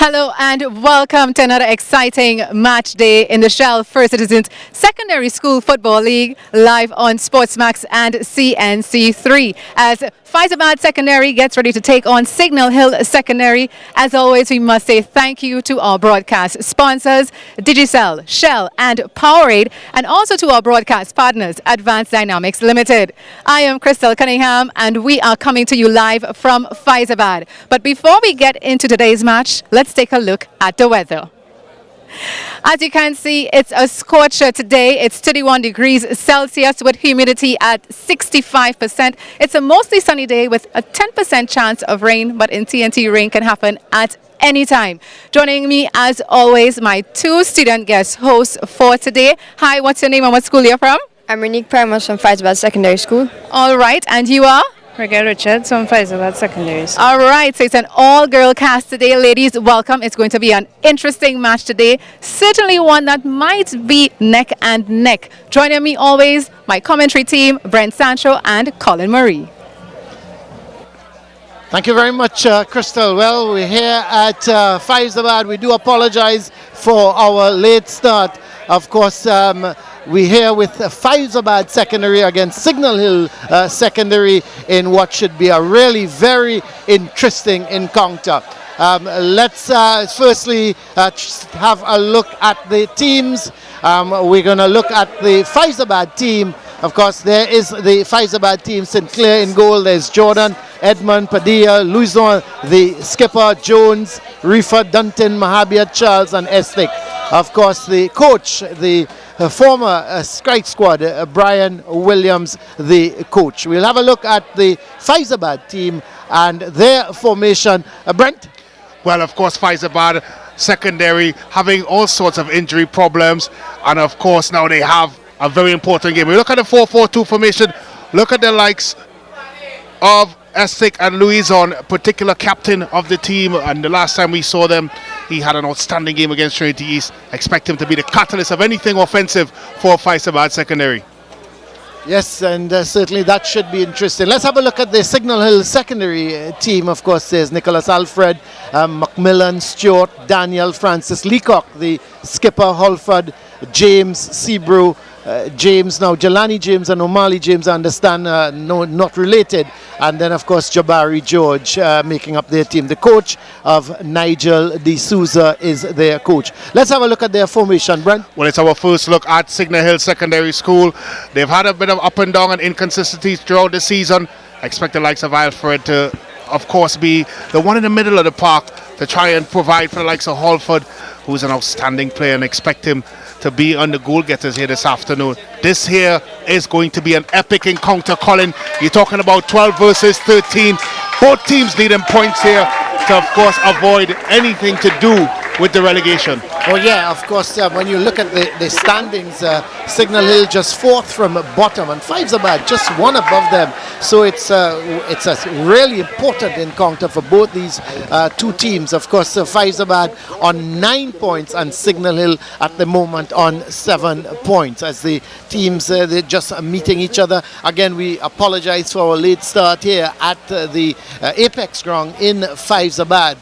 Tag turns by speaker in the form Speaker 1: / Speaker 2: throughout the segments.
Speaker 1: Hello and welcome to another exciting match day in the Shell First Citizens Secondary School Football League live on Sportsmax and CNC3 as Fyzabad Secondary gets ready to take on Signal Hill Secondary. As always, we must say thank you to our broadcast sponsors, Digicel, Shell and Powerade, and also to our broadcast partners, Advanced Dynamics Limited. I am Crystal Cunningham and we are coming to you live from Fyzabad. But before we get into today's match, let's take a look at the weather. As you can see, it's a scorcher today. It's 31 degrees Celsius with humidity at 65%. It's a mostly sunny day with a 10% chance of rain, but in TNT, rain can happen at any time. Joining me, as always, my two student guest hosts for today. Hi, what's your name and what school you're from?
Speaker 2: I'm Renique Primus from Fyzabad Secondary School.
Speaker 1: All right, and you are?
Speaker 3: Raquel Richards from Fyzabad Secondary School.
Speaker 1: All right, so it's an all-girl cast today. Ladies, welcome. It's going to be an interesting match today. Certainly one that might be neck and neck. Joining me always, my commentary team, Brent Sancho and Colin Marie.
Speaker 4: Thank you very much, Crystal. Well, we're here at Fyzabad. We do apologize for our late start. Of course, we're here with Fyzabad Secondary against Signal Hill Secondary in what should be a really very interesting encounter. Let's firstly have a look at the teams. We're going to look at the Fyzabad team. Of course, there is the Fyzabad team, Sinclair in goal. There's Jordan, Edmund, Padilla, Louison, the skipper, Jones, Rifa, Dunton, Mahabia, Charles, and Estic. Of course, the coach, the former strike squad, Brian Williams, the coach. We'll have a look at the Fyzabad team and their formation. Brent?
Speaker 5: Well, of course, Fyzabad Secondary having all sorts of injury problems, and of course now they have a very important game. We look at the 4-4-2 formation. Look at the likes of Estic and Louison, particular captain of the team, and the last time we saw them, he had an outstanding game against Trinity East. I expect him to be the catalyst of anything offensive for Fyzabad Secondary.
Speaker 4: Yes, and certainly that should be interesting. Let's have a look at the Signal Hill Secondary team. Of course, there's Nicholas Alfred, Macmillan, Stewart, Daniel, Francis Leacock, the skipper, Holford, James, Sebrew, James, now Jelani James and O'Malley James, I understand, no, not related. And then, of course, Jabari George making up their team. The coach of Nigel D'Souza is their coach. Let's have a look at their formation, Brent.
Speaker 5: Well, it's our first look at Signal Hill Secondary School. They've had a bit of up and down and inconsistencies throughout the season. I expect the likes of Alfred to, of course, be the one in the middle of the park to try and provide for the likes of Holford, who's an outstanding player, and expect him to be on the goal getters here this afternoon. This here is going to be an epic encounter, Colin. You're talking about 12 versus 13. Both teams needing points here to, of course, avoid anything to do with the relegation.
Speaker 4: Oh yeah, of course, when you look at the standings, Signal Hill just fourth from bottom and Fyzabad just one above them. So it's a really important encounter for both these two teams. Of course, Fyzabad on 9 points and Signal Hill at the moment on 7 points as the teams they're just meeting each other. Again, we apologize for our late start here at the Apex Ground in Fyzabad.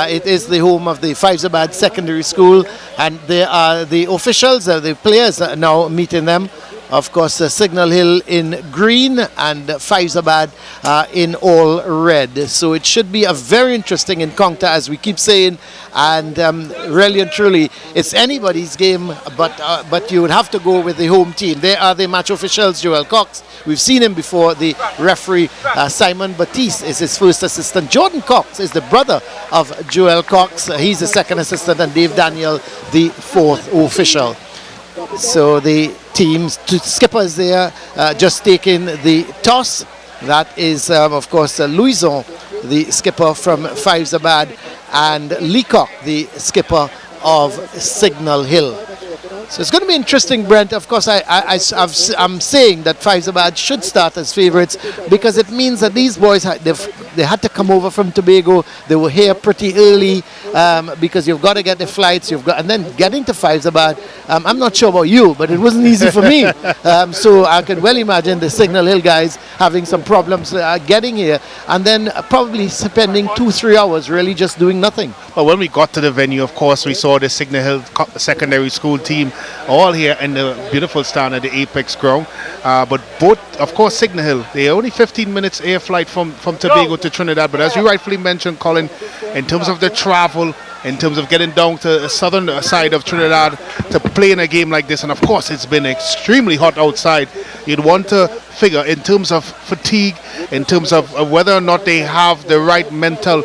Speaker 4: It is the home of the Fyzabad Secondary School, and there are the officials, the players now meeting them. Of course, Signal Hill in green and Fyzabad in all red. So it should be a very interesting encounter, as we keep saying. And really and truly, it's anybody's game, but you would have to go with the home team. They are the match officials, Joel Cox. We've seen him before. The referee, Simon Batiste, is his first assistant. Jordan Cox is the brother of Joel Cox. He's the second assistant, and Dave Daniel, the fourth official. So the teams, two skippers there, just taking the toss. That is, of course, Louison, the skipper from Fyzabad, and Leacock, the skipper of Signal Hill. So it's going to be interesting, Brent. Of course, I'm saying that Fyzabad should start as favourites because it means that these boys, they had to come over from Tobago. They were here pretty early because you've got to get the flights. And then getting to Fyzabad, I'm not sure about you, but it wasn't easy for me. So I can well imagine the Signal Hill guys having some problems getting here and then probably spending 2-3 hours really just doing nothing.
Speaker 5: Well, when we got to the venue, of course, we saw the Signal Hill Secondary School team all here in the beautiful stand at the Apex ground. But both, of course, Signal Hill, they're only 15 minutes air flight from Tobago to Trinidad. But as you rightfully mentioned, Colin, in terms of the travel, in terms of getting down to the southern side of Trinidad to play in a game like this, and of course it's been extremely hot outside, you'd want to figure in terms of fatigue, in terms of whether or not they have the right mental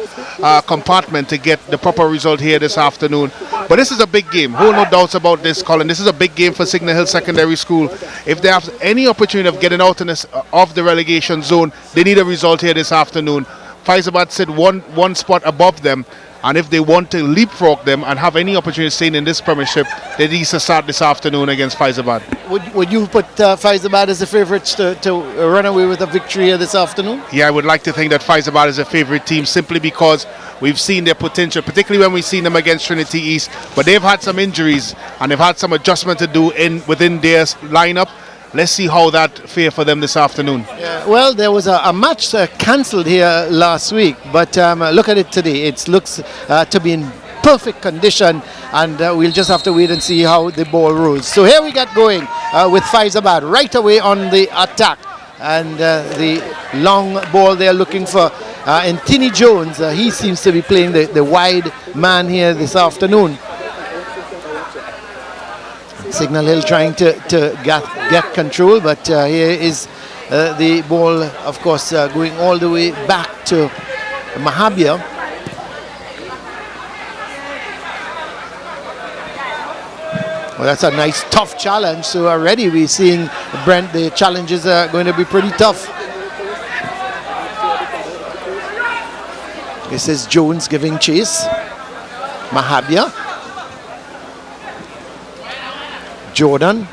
Speaker 5: compartment to get the proper result here this afternoon. But this is a big game, no doubts about this, Colin. This is a big game for Signal Hill Secondary School. If they have any opportunity of getting out in this, of the relegation zone, they need a result here this afternoon. Fyzabad sit one spot above them, and if they want to leapfrog them and have any opportunity of staying in this premiership, they need to start this afternoon against Fyzabad.
Speaker 4: Would you put Fyzabad as the favourites to run away with a victory here this afternoon?
Speaker 5: Yeah, I would like to think that Fyzabad is a favourite team simply because we've seen their potential, particularly when we've seen them against Trinity East. But they've had some injuries and they've had some adjustment to do within their lineup. Let's see how that fare for them this afternoon.
Speaker 4: Yeah, well, there was a match cancelled here last week, but look at it today. It looks to be in perfect condition, and we'll just have to wait and see how the ball rolls. So here we get going with Fyzabad right away on the attack, and the long ball they're looking for. And Tinny Jones, he seems to be playing the wide man here this afternoon. Signal Hill trying to get control, but here is the ball, of course, going all the way back to Mahabia. Well, that's a nice tough challenge. So already we're seeing Brent, the challenges are going to be pretty tough. This is Jones giving chase. Mahabia. Jordan.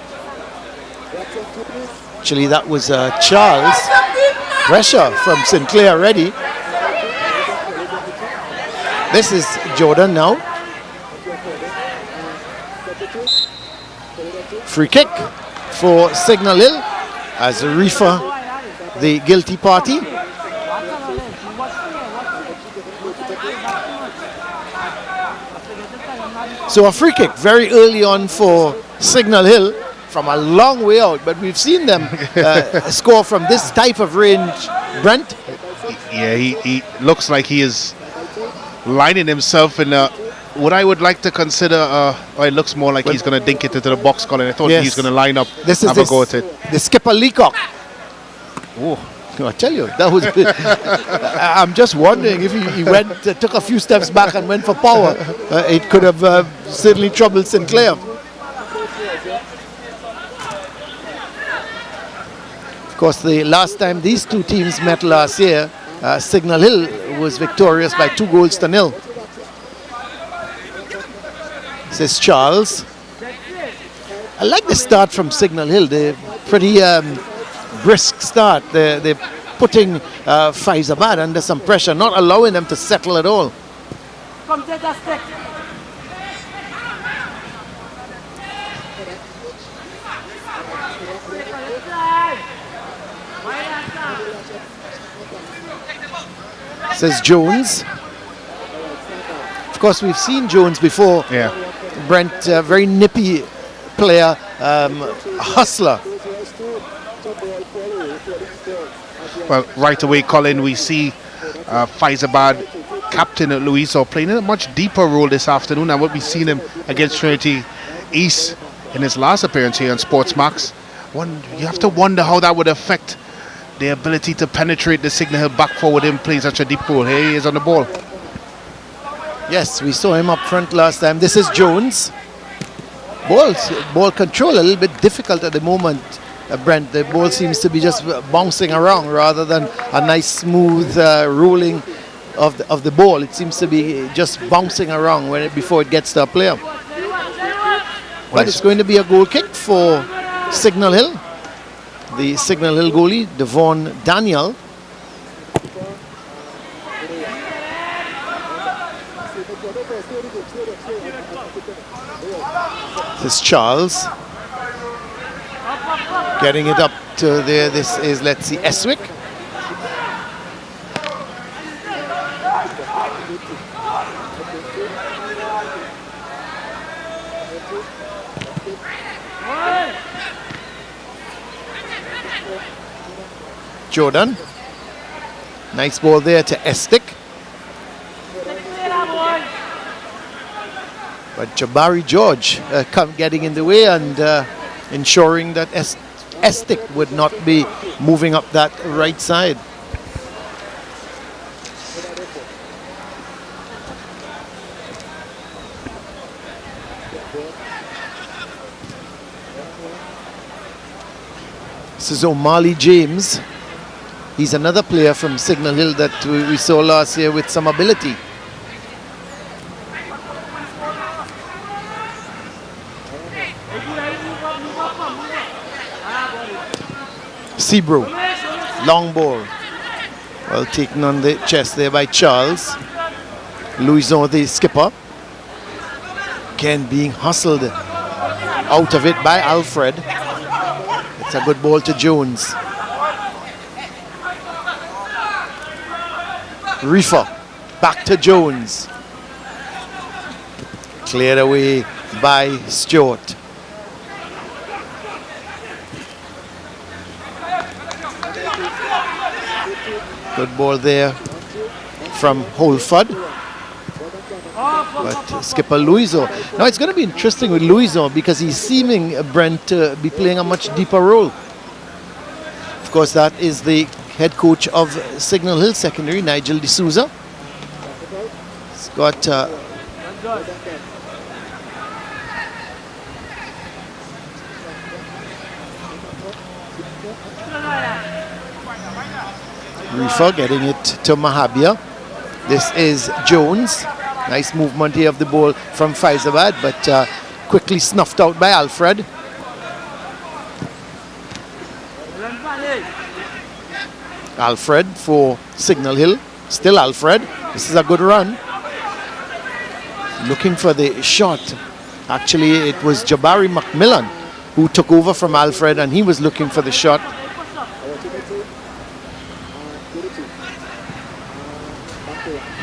Speaker 4: Actually, that was Charles. Pressure from Sinclair already. This is Jordan now. Free kick for Signal Hill as Reefer, the guilty party. So a free kick very early on for Signal Hill from a long way out, but we've seen them score from this type of range. Brent?
Speaker 5: Yeah, he looks like he is lining himself in what I would like to consider, it looks more like he's going to dink it into the box, Colin. I thought he was going to line up,
Speaker 4: this is
Speaker 5: have a go at it.
Speaker 4: The skipper Leacock. Oh, I tell you, that was I'm just wondering if he went, took a few steps back and went for power. It could have certainly troubled Sinclair. Of course, the last time these two teams met last year, Signal Hill was victorious by 2-0. This is Charles. I like the start from Signal Hill. They're pretty brisk start. They're putting Fyzabad under some pressure, not allowing them to settle at all.
Speaker 6: Come take a stick.
Speaker 4: Says Jones. Of course, we've seen Jones before.
Speaker 5: Yeah.
Speaker 4: Brent, very nippy player, hustler.
Speaker 5: Well, right away, Colin, we see Fyzabad captain Luiso playing a much deeper role this afternoon than what we've seen him against Trinity East in his last appearance here on Sportsmax. You have to wonder how that would affect the ability to penetrate the Signal Hill back forward in playing such a deep role. Here he is on the ball.
Speaker 4: Yes, we saw him up front last time. This is Jones. Ball control a little bit difficult at the moment, Brent. The ball seems to be just bouncing around rather than a nice smooth rolling of the ball. It seems to be just bouncing around before it gets to a player. But it's going to be a goal kick for Signal Hill. The Signal Hill goalie, Devon Daniel. This is Charles. Getting it up to there. This is, let's see, Eswick. Jordan. Nice ball there to Estik. But Jabari George getting in the way and ensuring that Estik would not be moving up that right side. This is O'Malley James. He's another player from Signal Hill that we saw last year with some ability. Sebrew, long ball. Well taken on the chest there by Charles. Louison, the skipper. Again being hustled out of it by Alfred. It's a good ball to Jones. Reefer, back to Jones. Cleared away by Stewart. Good ball there from Holford. But skipper Louison. Now it's going to be interesting with Louison because he's seeming, Brent, to be playing a much deeper role. Of course, that is the head coach of Signal Hill Secondary, Nigel D'Souza. He's got Reefer getting it to Mahabia. This is Jones. Nice movement here of the ball from Fyzabad, but quickly snuffed out by Alfred. Alfred for Signal Hill. Still Alfred. This is a good run. Looking for the shot. Actually, it was Jabari McMillan who took over from Alfred, and he was looking for the shot.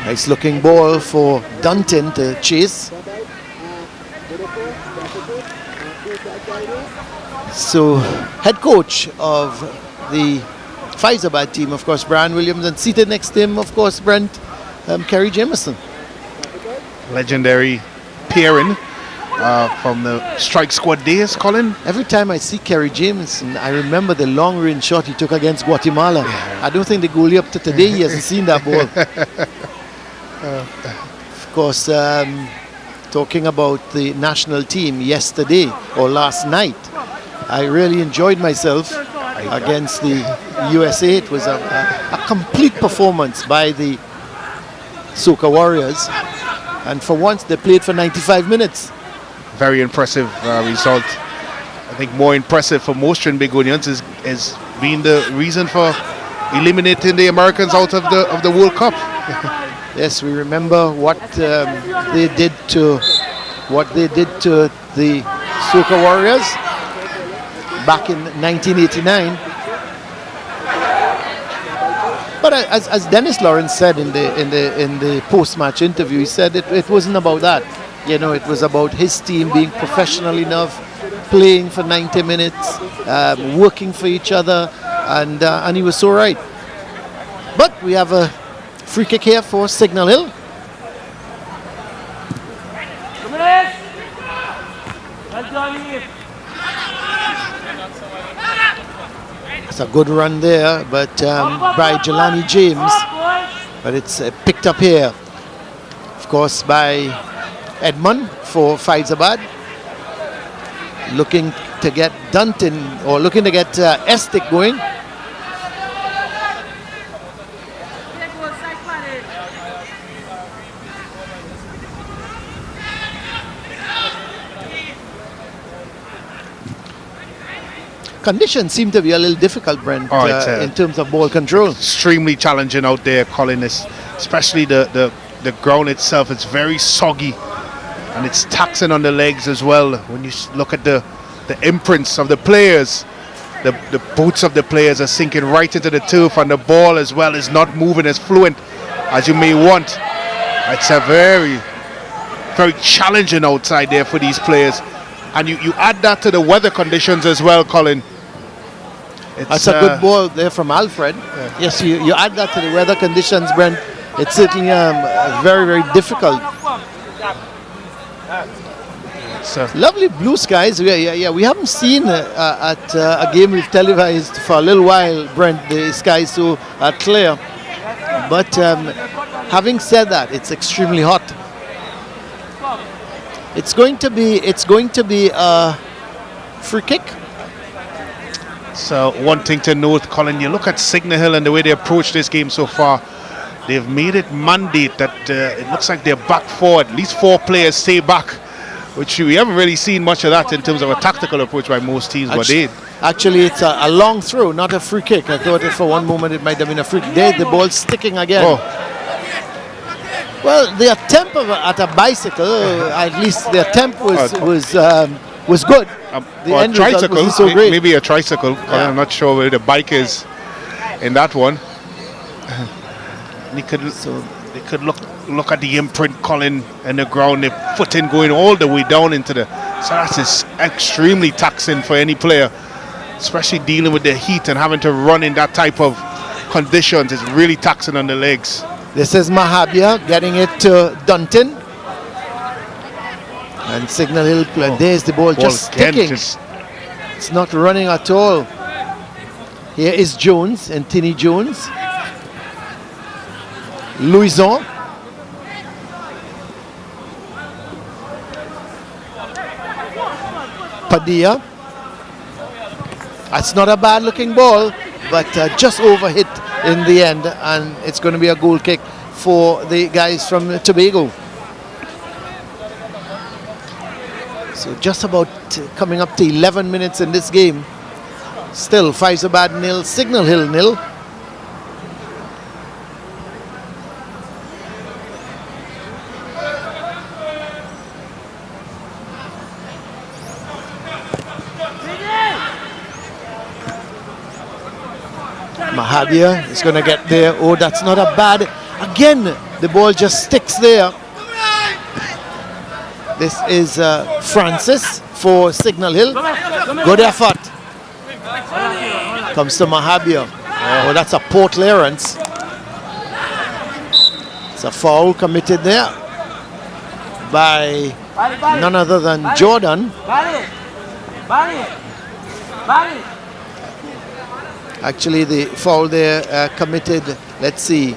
Speaker 4: Nice looking ball for Dunton to chase. So, head coach of the Fyzabad team, of course, Brian Williams, and seated next to him, of course, Brent, Kerry Jameson.
Speaker 5: Legendary pairing from the strike squad days, Colin.
Speaker 4: Every time I see Kerry Jameson, I remember the long range shot he took against Guatemala.
Speaker 5: Yeah.
Speaker 4: I don't think the goalie up to today he hasn't seen that ball. Of course, talking about the national team yesterday or last night, I really enjoyed myself against the USA. It was a complete performance by the Soca Warriors, and for once they played for 95 minutes.
Speaker 5: Very impressive result. I think more impressive for most Trinbagonians is being the reason for eliminating the Americans out of the World Cup.
Speaker 4: Yes, we remember what they did to the Soca Warriors back in 1989. But as Dennis Lawrence said in the post-match interview, he said it wasn't about that. You know, it was about his team being professional enough, playing for 90 minutes, working for each other, and he was so right. But we have a free kick here for Signal Hill. It's a good run there, but by Jelani James. But it's picked up here, of course, by Edmund for Fyzabad. Looking to get Dunton, or looking to get Estik going. Conditions seem to be a little difficult, Brent, in terms of ball control.
Speaker 5: Extremely challenging out there, Colin. Especially the ground itself. It's very soggy, and it's taxing on the legs as well. When you look at the imprints of the players, the boots of the players are sinking right into the turf, and the ball as well is not moving as fluent as you may want. It's a very, very challenging outside there for these players. And you add that to the weather conditions as well, Colin.
Speaker 4: That's a good ball there from Alfred. Yes, you add that to the weather conditions, Brent. It's certainly very, very difficult. Lovely blue skies. Yeah. We haven't seen at a game we've televised for a little while, Brent, the skies so clear. But having said that, it's extremely hot. It's going to be a free kick.
Speaker 5: So one thing to note, Colin, you look at Signal Hill and the way they approach this game so far, they've made it mandate that it looks like they're back forward. At least 4 players stay back, which we haven't really seen much of that in terms of a tactical approach by most teams.
Speaker 4: Actually, it's a long throw, not a free kick. I thought for one moment it might have been a free kick. There, the ball sticking again.
Speaker 5: Oh.
Speaker 4: Well, the attempt at a bicycle, at least the attempt was good. The end
Speaker 5: tricycle,
Speaker 4: wasn't so great.
Speaker 5: Maybe a tricycle. Yeah. I'm not sure where the bike is in that one. They could look at the imprint, Colin, in the ground. The footing going all the way down into the. So that's extremely taxing for any player, especially dealing with the heat and having to run in that type of conditions. It's really taxing on the legs.
Speaker 4: This is Mahabia getting it to Dunton. And Signal Hill, there's the ball just sticking. It's not running at all. Here is Jones, Anthony Jones. Louison. Padilla. That's not a bad looking ball, but just overhit in the end, and it's going to be a goal kick for the guys from Tobago. So just about coming up to 11 minutes in this game. Still Fyzabad 0, Signal Hill 0. Mahabia is going to get there. Oh, that's not a bad. Again, the ball just sticks there. This is Francis for Signal Hill. Good effort. Comes to Mahabia. Oh, that's a poor clearance. It's a foul committed there by none other than Jordan. Actually, the foul there committed, let's see,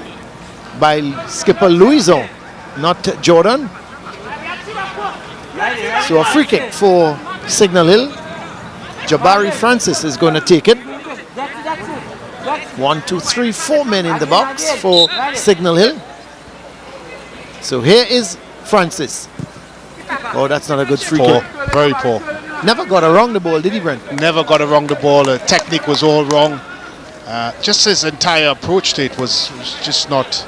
Speaker 4: by skipper Louison, not Jordan. So a free kick for Signal Hill. Jabari Francis is going to take it. 1, 2, 3, 4 men in the box for Signal Hill. So here is Francis. Oh, that's not a good free kick.
Speaker 5: Very poor.
Speaker 4: Never got around the ball, did he, Brent?
Speaker 5: Never got around the ball. The technique was all wrong. Just his entire approach to it was just not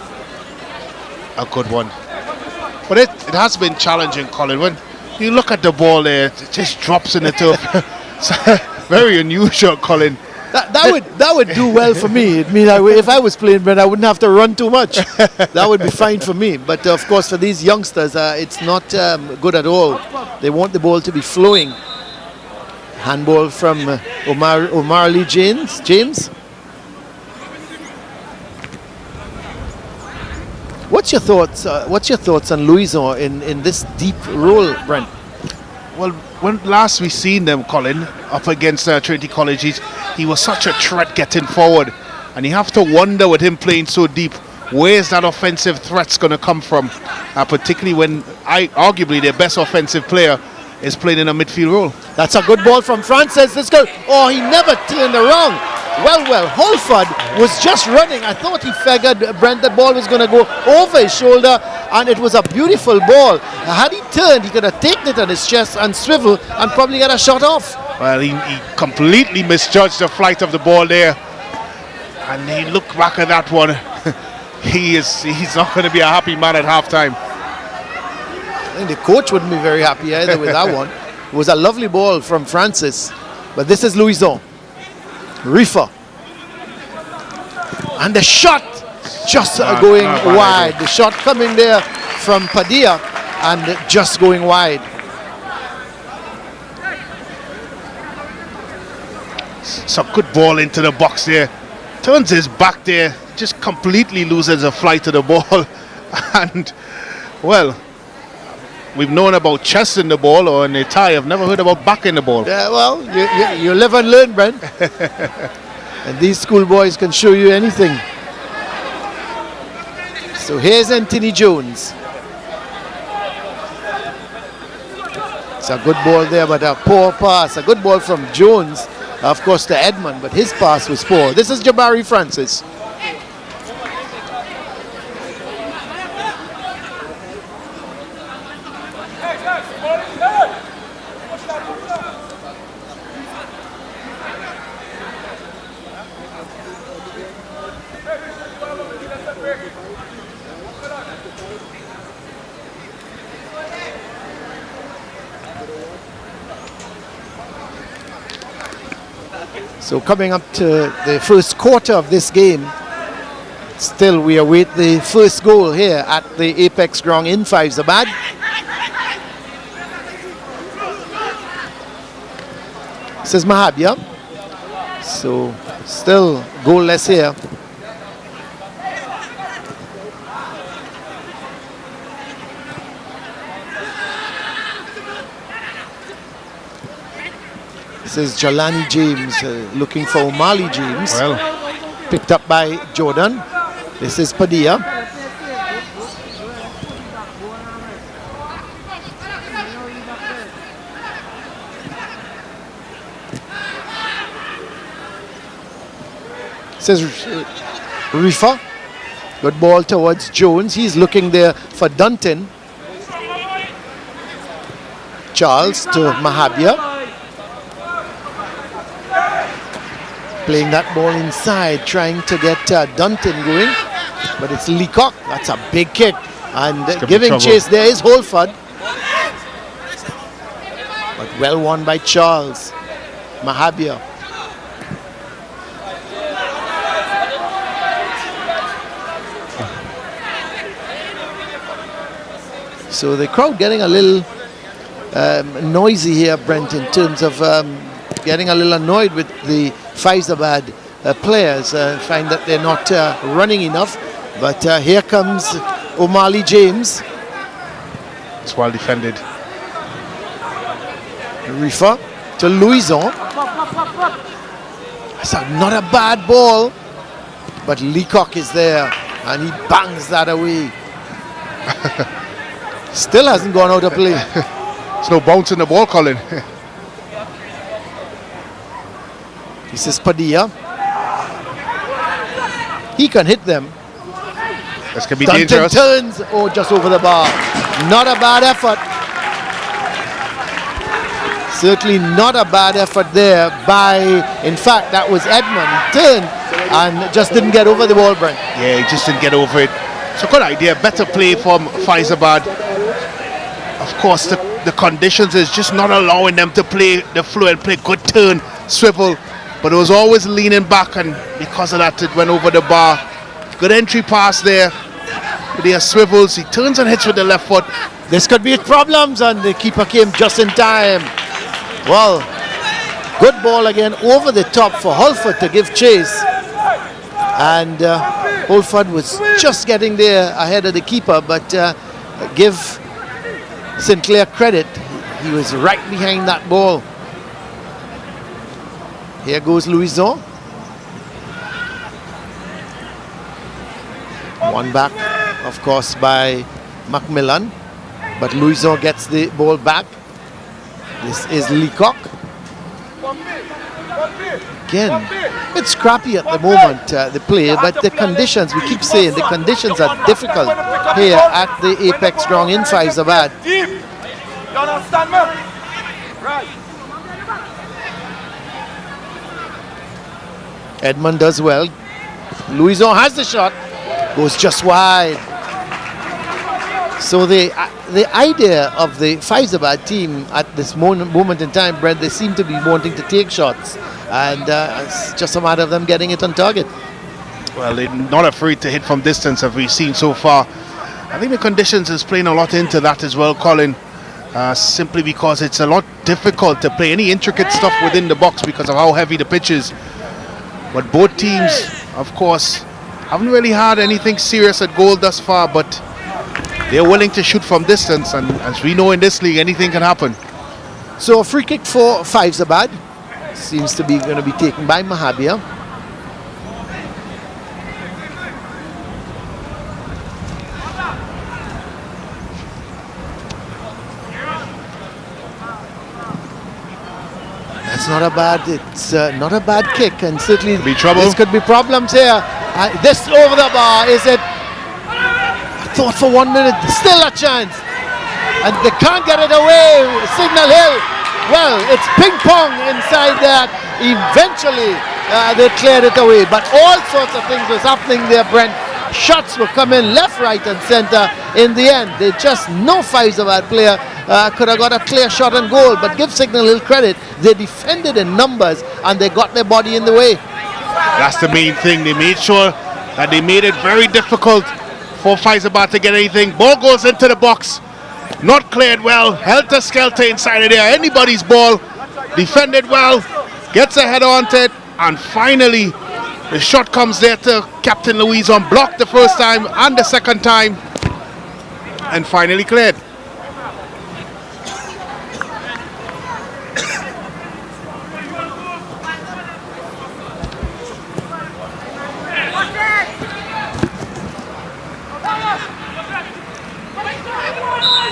Speaker 5: a good one. But it has been challenging, Colin. When you look at the ball there, it just drops in the turf. Very unusual, Colin.
Speaker 4: That would do well for me. It means if I was playing, Brent, I wouldn't have to run too much. That would be fine for me. But of course, for these youngsters, it's not good at all. They want the ball to be flowing. Handball from Omar Lee James. What's your thoughts on Louison in this deep role, Brent?
Speaker 5: Well, when last we seen them, Colin, up against Trinity College, he was such a threat getting forward, and you have to wonder with him playing so deep, where's that offensive threat's going to come from? Particularly when arguably their best offensive player is playing in a midfield role.
Speaker 4: That's a good ball from Francis. Let's go. Oh, he never turned around. Well, Holford was just running. I thought he figured Brent that ball was going to go over his shoulder, and it was a beautiful ball. Had he turned, he could have taken it on his chest and swivel and probably get a shot off.
Speaker 5: Well, he completely misjudged the flight of the ball there, and he looked back at that one. He's not going to be a happy man at halftime.
Speaker 4: I think the coach wouldn't be very happy either with that one. It was a lovely ball from Francis, but this is Louison. Reefer. And the shot just going wide. The shot coming there from Padilla. and just going wide.
Speaker 5: Some good ball into the box there. Turns his back there, just completely loses a flight to the ball. And, well, we've known about chest in the ball or in the tie. I've never heard about back in the ball.
Speaker 4: Yeah, well, you live and learn, Brent. And these schoolboys can show you anything. So here's Anthony Jones. It's a good ball there, but a poor pass. A good ball from Jones, of course, to Edmund, but his pass was poor. This is Jabari Francis. So coming up to the first quarter of this game, still we await the first goal here at the Apex Ground in Fyzabad. This is Mahabia. So still goalless here. This is Jelani James looking for O'Malley James.
Speaker 5: Well,
Speaker 4: Picked up by Jordan. This is Padilla. This is Rifa. Good ball towards Jones. He's looking there for Dunton. Charles to Mahabia. Playing that ball inside, trying to get Dunton going, but it's Leacock. That's a big kick, and giving chase there is Holford, but well won by Charles. Mahabia. So the crowd getting a little noisy here, Brent, in terms of getting a little annoyed with the Fyzabad players. Find that they're not running enough. But here comes O'Malley James.
Speaker 5: it's well defended.
Speaker 4: Rifa to Louison. That's not a bad ball. But Leacock is there and he bangs that away. Still hasn't gone out of play.
Speaker 5: There's no bounce in the ball, Colin.
Speaker 4: This is Padilla. He can hit them.
Speaker 5: This can be
Speaker 4: Dunton
Speaker 5: dangerous.
Speaker 4: turns, just over the bar. Not a bad effort. Certainly not a bad effort there by, in fact, that was Edmund. Turned and just didn't get over the ball, Brent.
Speaker 5: Yeah, he just didn't get over it. It's a good idea. Better play from Fyzabad. Of course, the conditions is just not allowing them to play the flow and play good turn, swivel. But it was always leaning back, and because of that, it went over the bar. Good entry pass there. There swivels. He turns and hits with the left foot.
Speaker 4: This could be problems, and the keeper came just in time. Well, good ball again over the top for Holford to give chase. And Holford was just getting there ahead of the keeper, but give Sinclair credit. He was right behind that ball. Here goes Louison. One back, of course, by Macmillan. But Louison gets the ball back. This is Leacock. Again, it's scrappy at the moment, the play, but the conditions, we keep saying, the conditions are difficult here at the Apex Ground in Fyzabad. Edmund does well. Louison has the shot. Goes just wide. So the idea of the Fyzabad team at this moment in time, Brent, they seem to be wanting to take shots. And it's just a matter of them getting it on target.
Speaker 5: Well, they're not afraid to hit from distance, as we've seen so far. I think the conditions is playing a lot into that as well, Colin. Simply because it's a lot difficult to play any intricate stuff within the box because of how heavy the pitch is. But both teams, of course, haven't really had anything serious at goal thus far, but they're willing to shoot from distance, and as we know in this league, anything can happen.
Speaker 4: So a free kick for Fyzabad seems to be going to be taken by Mahabir. That's not a bad. It's not a bad kick, and certainly
Speaker 5: Be trouble.
Speaker 4: this could be problems here. This over the bar, is it? I thought for 1 minute, still a chance, and they can't get it away. Signal Hill. Well, it's ping pong inside that. Eventually, they cleared it away, but all sorts of things was happening there, Brent. Shots were coming left, right, and center. In the end, they just no Fyzabad player could have got a clear shot on goal. But give Signal Hill credit, they defended in numbers and they got their body in the way.
Speaker 5: That's the main thing. They made sure that they made it very difficult for Fyzabad to get anything. Ball goes into the box, not cleared well, helter-skelter inside of there. Anybody's ball, defended well, gets a head onto it, and finally the shot comes there to Captain Louison, blocked the first time and the second time, and finally cleared.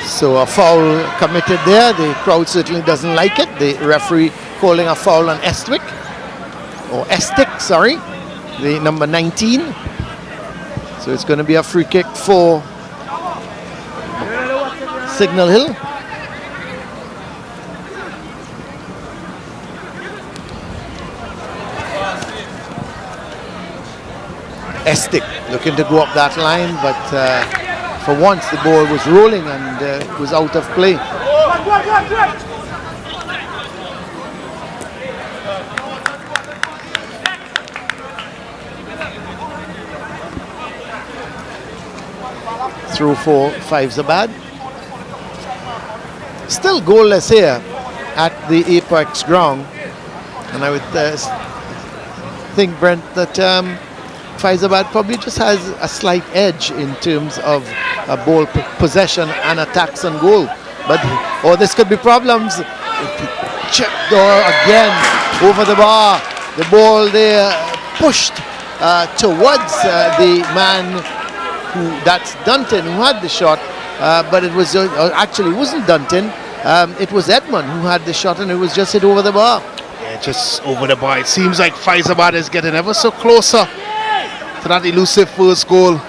Speaker 4: So a foul committed there. The crowd certainly doesn't like it. The referee calling a foul on Estwick, or Estick, sorry, the number 19. So it's going to be a free kick for Signal Hill. Estick looking to go up that line, but for once the ball was rolling and was out of play. Through for Fyzabad. Still goalless here at the Apex ground, and I would think, Brent, that Fyzabad probably just has a slight edge in terms of ball possession and attacks on goal. But this could be problems. Checked again over the bar. The ball there pushed towards the man that's Dunton, who had the shot, but it was actually wasn't Dunton. It was Edmund who had the shot, and it was just hit over the bar.
Speaker 5: Yeah, just over the bar. It seems like Fyzabad is getting ever so closer to that elusive first goal.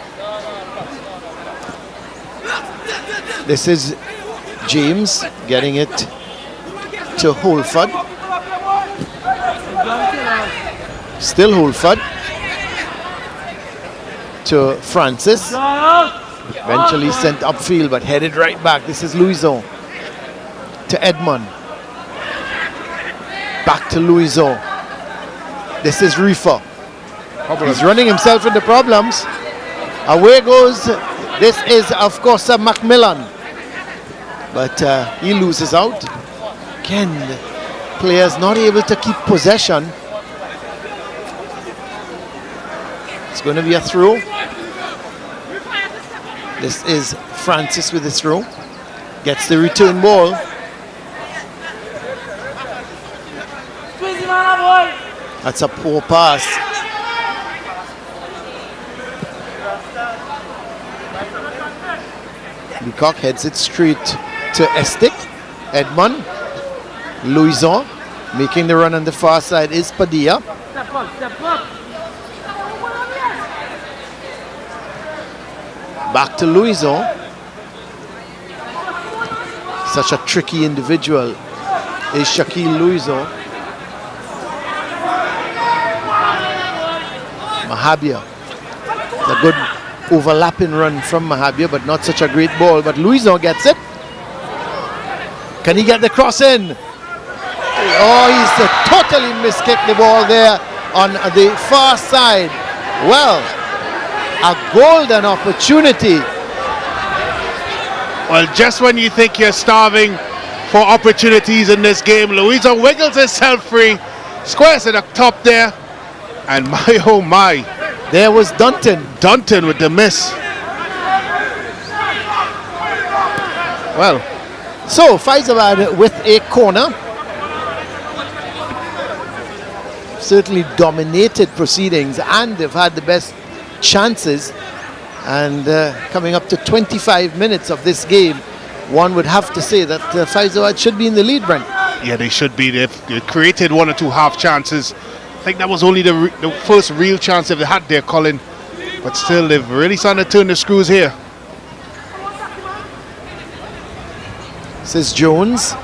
Speaker 4: This is James getting it to Holford. Still Holford to Francis. Eventually sent upfield, but headed right back. This is Louison to Edmund. Back to Louison. This is Reefer. He's running himself into problems. Away goes. This is, of course, Macmillan. But he loses out. Again, the players not able to keep possession. It's going to be a throw. This is Francis with the throw. Gets the return ball. That's a poor pass. Leacock heads it straight to Estick. Edmund. Louison. Making the run on the far side is Padilla. Back to Louison. Such a tricky individual is Shaquille Louison. Mahabir. It's a good overlapping run from Mahabir, but not such a great ball. But Louison gets it. Can he get the cross in? Oh, he's totally miskicked the ball there on the far side. Well, a golden opportunity
Speaker 5: Well, just when you think you're starving for opportunities in this game, Louisa wiggles herself free, squares it up top there, and my oh my.
Speaker 4: There was Dunton.
Speaker 5: Dunton with the miss. Well,
Speaker 4: So Fyzabad with a corner. Certainly dominated proceedings, and they've had the best chances. And coming up to 25 minutes of this game, one would have to say that Fyzabad should be in the lead, Brent.
Speaker 5: yeah, they should be. They've created one or two half chances. I think that was only the first real chance they've had there, Colin. But still, they've really started to turn the screws here.
Speaker 4: This is Jones.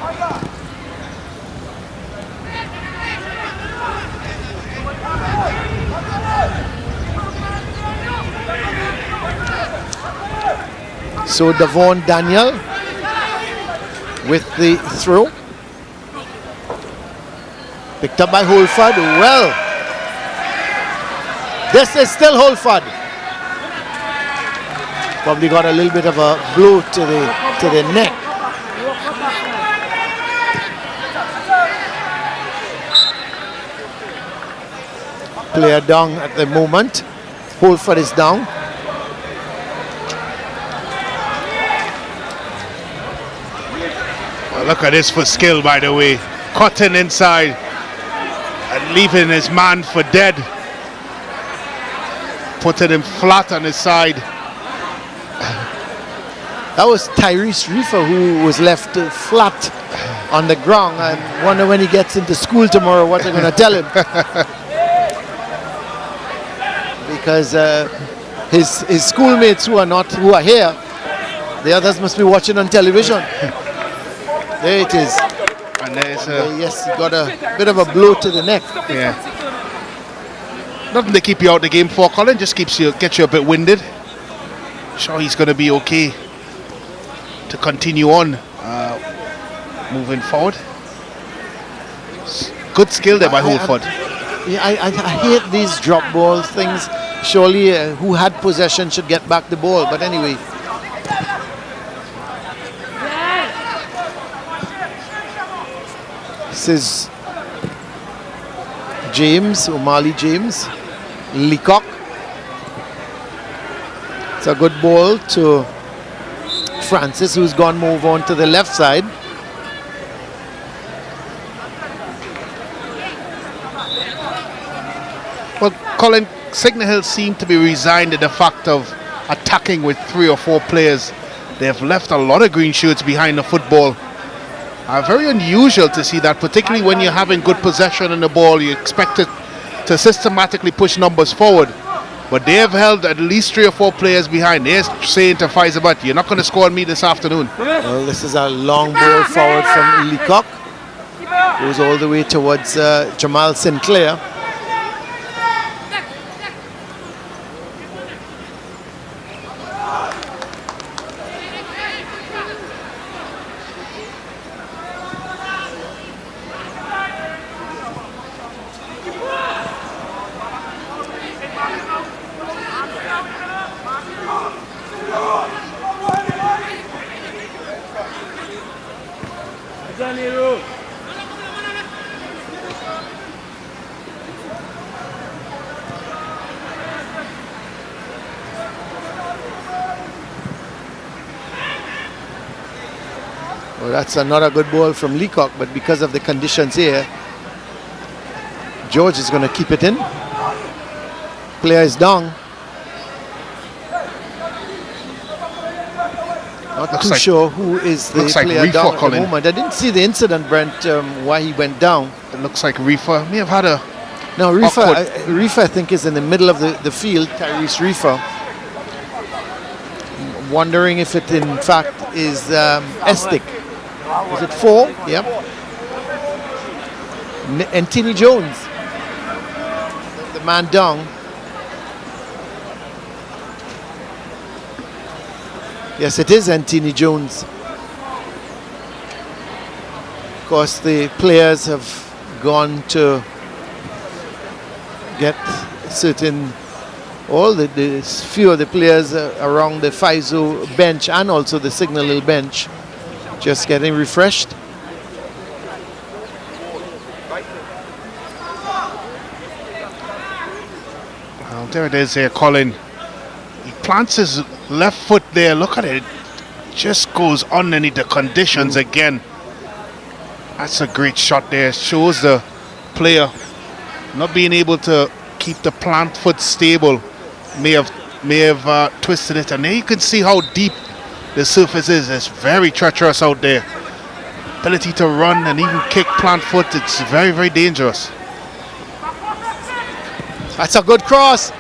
Speaker 4: So Davon Daniel with the throw. Picked up by Holford. Well, this is still Holford. Probably got a little bit of a blow to the neck. Player down at the moment. Holford is down.
Speaker 5: Well, look at this for skill, by the way. Cutting inside and leaving his man for dead. Putting him flat on his side.
Speaker 4: That was Tyrese Reefer who was left flat on the ground. I wonder when he gets into school tomorrow what they're going to tell him. Because his schoolmates who are here, the others must be watching on television. There it is.
Speaker 5: And there's
Speaker 4: Yes, he got a bit of a blow to the neck.
Speaker 5: yeah. Nothing to keep you out the game for, Colin. Just gets you a bit winded. Sure, he's going to be okay to continue on moving forward. Good skill there by Holford.
Speaker 4: Yeah, I hate these drop ball things. Surely who had possession should get back the ball. But anyway. This is James, O'Malley James. Leacock. It's a good ball to Francis, who's gone move on to the left side.
Speaker 5: Well, Colin, Signal Hill seem to be resigned to the fact of attacking with 3 or 4 players. They've left a lot of green shirts behind the football. Very unusual to see that, particularly when you're having good possession in the ball. You expect it to systematically push numbers forward. But they have held at least 3 or 4 players behind. They're saying to Fyzabad, you're not going to score on me this afternoon.
Speaker 4: Well, this is a long ball forward from Leacock. Goes all the way towards Jamal Sinclair. Well, that's another good ball from Leacock, but because of the conditions here, George is going to keep it in. Player is down. Not too sure who is the player down at the moment. I didn't see the incident, Brent, why he went down.
Speaker 5: It looks like Reefer may have had a...
Speaker 4: No, Reefer I think is in the middle of the field, Tyrese Reefer. Wondering if it in fact is Estic. Is it 4? Yep. Anthony Jones, the man down. Yes, it is Anthony Jones. Of course, the players have gone to get certain all the few of the players around the Fyzo bench and also the Signal Hill bench just getting refreshed.
Speaker 5: Well, there it is here, Colin. He plants his left foot there. Look at it. Just goes underneath the conditions again. That's a great shot there. Shows the player not being able to keep the plant foot stable. May have twisted it, and there you can see how deep the surface is. It's very treacherous out there. Ability to run and even kick plant foot, it's very, very dangerous.
Speaker 4: That's a good cross.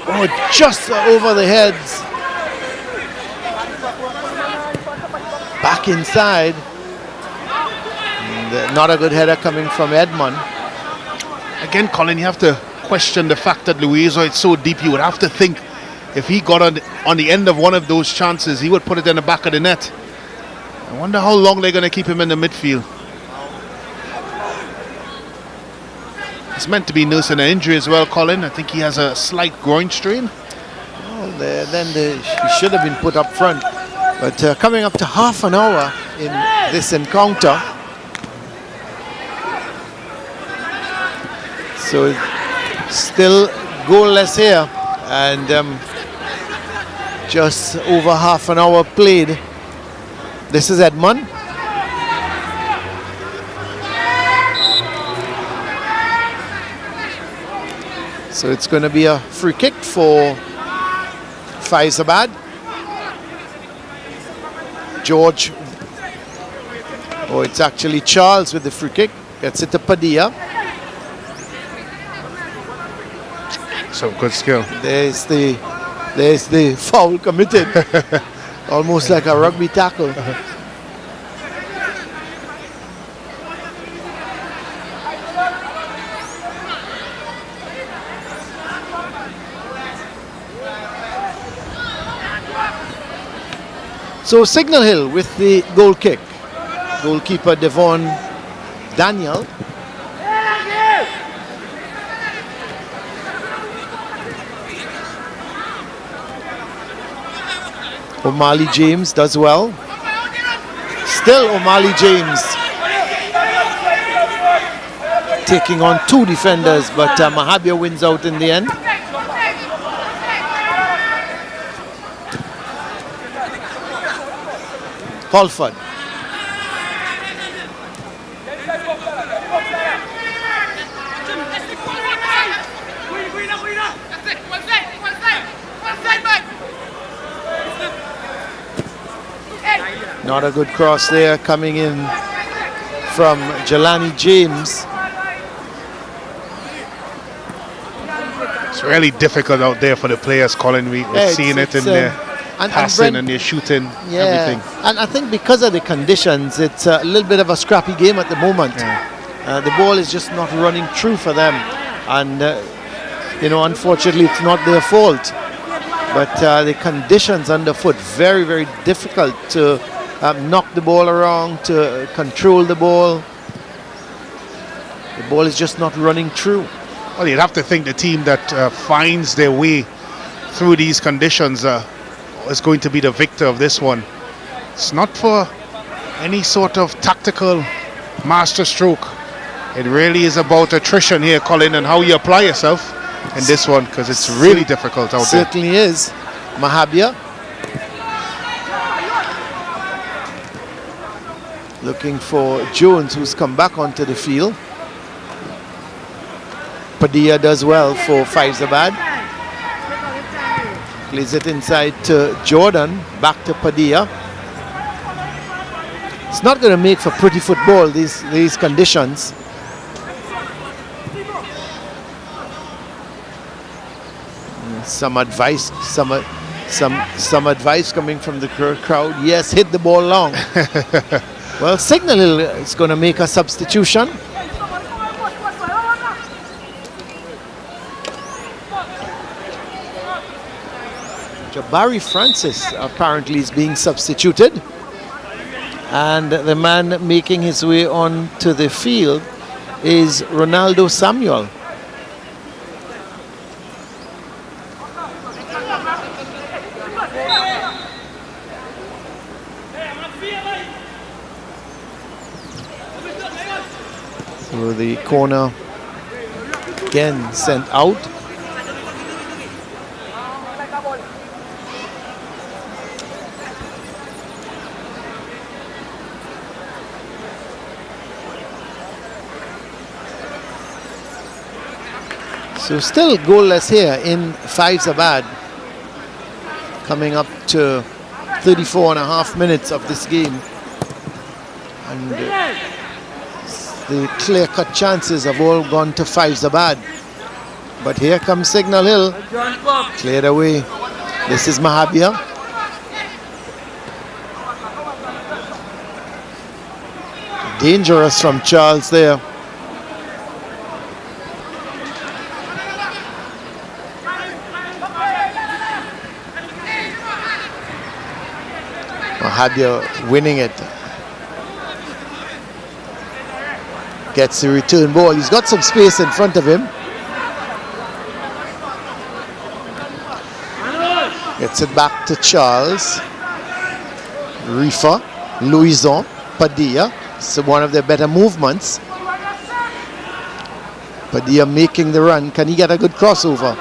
Speaker 4: Oh, just over the heads. Back inside. And, not a good header coming from Edmond.
Speaker 5: Again, Colin, you have to question the fact that Louisa is so deep. You would have to think if he got on the end of one of those chances, he would put it in the back of the net. I wonder how long they're going to keep him in the midfield. He's meant to be nursing an injury as well, Colin. I think he has a slight groin strain.
Speaker 4: Well, he should have been put up front. But coming up to half an hour in this encounter. So still goalless here, and just over half an hour played. This is Edmond. So it's going to be a free kick for Fyzabad. George, oh, it's actually Charles with the free kick. Gets it to Padilla.
Speaker 5: So good skill.
Speaker 4: There's the foul committed. Almost like a rugby tackle. So Signal Hill with the goal kick. Goalkeeper Devon Daniel. O'Malley James does well. Still O'Malley James taking on two defenders, but Mahabia wins out in the end. Holford. Not a good cross there coming in from Jelani James.
Speaker 5: It's really difficult out there for the players, Colin. We're seeing it in their passing and their shooting, everything.
Speaker 4: And I think because of the conditions, it's a little bit of a scrappy game at the moment.
Speaker 5: Yeah.
Speaker 4: The ball is just not running true for them. And, unfortunately, it's not their fault. But the conditions underfoot, very, very difficult to knock the ball around, to control the ball. The ball is just not running true.
Speaker 5: Well, you'd have to think the team that finds their way through these conditions is going to be the victor of this one. It's not for any sort of tactical master stroke. It really is about attrition here, Colin, and how you apply yourself in this one, because it's really difficult out there.
Speaker 4: Certainly is. Mahabia looking for Jones, who's come back onto the field. Padilla does well for Fyzabad. Plays it inside to Jordan, back to Padilla. It's not going to make for pretty football, these conditions. Some advice, some advice coming from the crowd. Yes, hit the ball long. Well, Signal Hill is going to make a substitution. Jabari Francis apparently is being substituted. And the man making his way onto the field is Ronaldo Samuel. through the corner. Again sent out. So still goalless here in Fyzabad. Coming up to 34 and a half minutes of this game. And the clear-cut chances have all gone to Fyzabad. But here comes Signal Hill. Cleared away. This is Mahabia. Dangerous from Charles there. Mahabia winning it. Gets the return ball. He's got some space in front of him. Gets it back to Charles. Rifa, Louison, Padilla. So one of their better movements. Padilla making the run. Can he get a good crossover?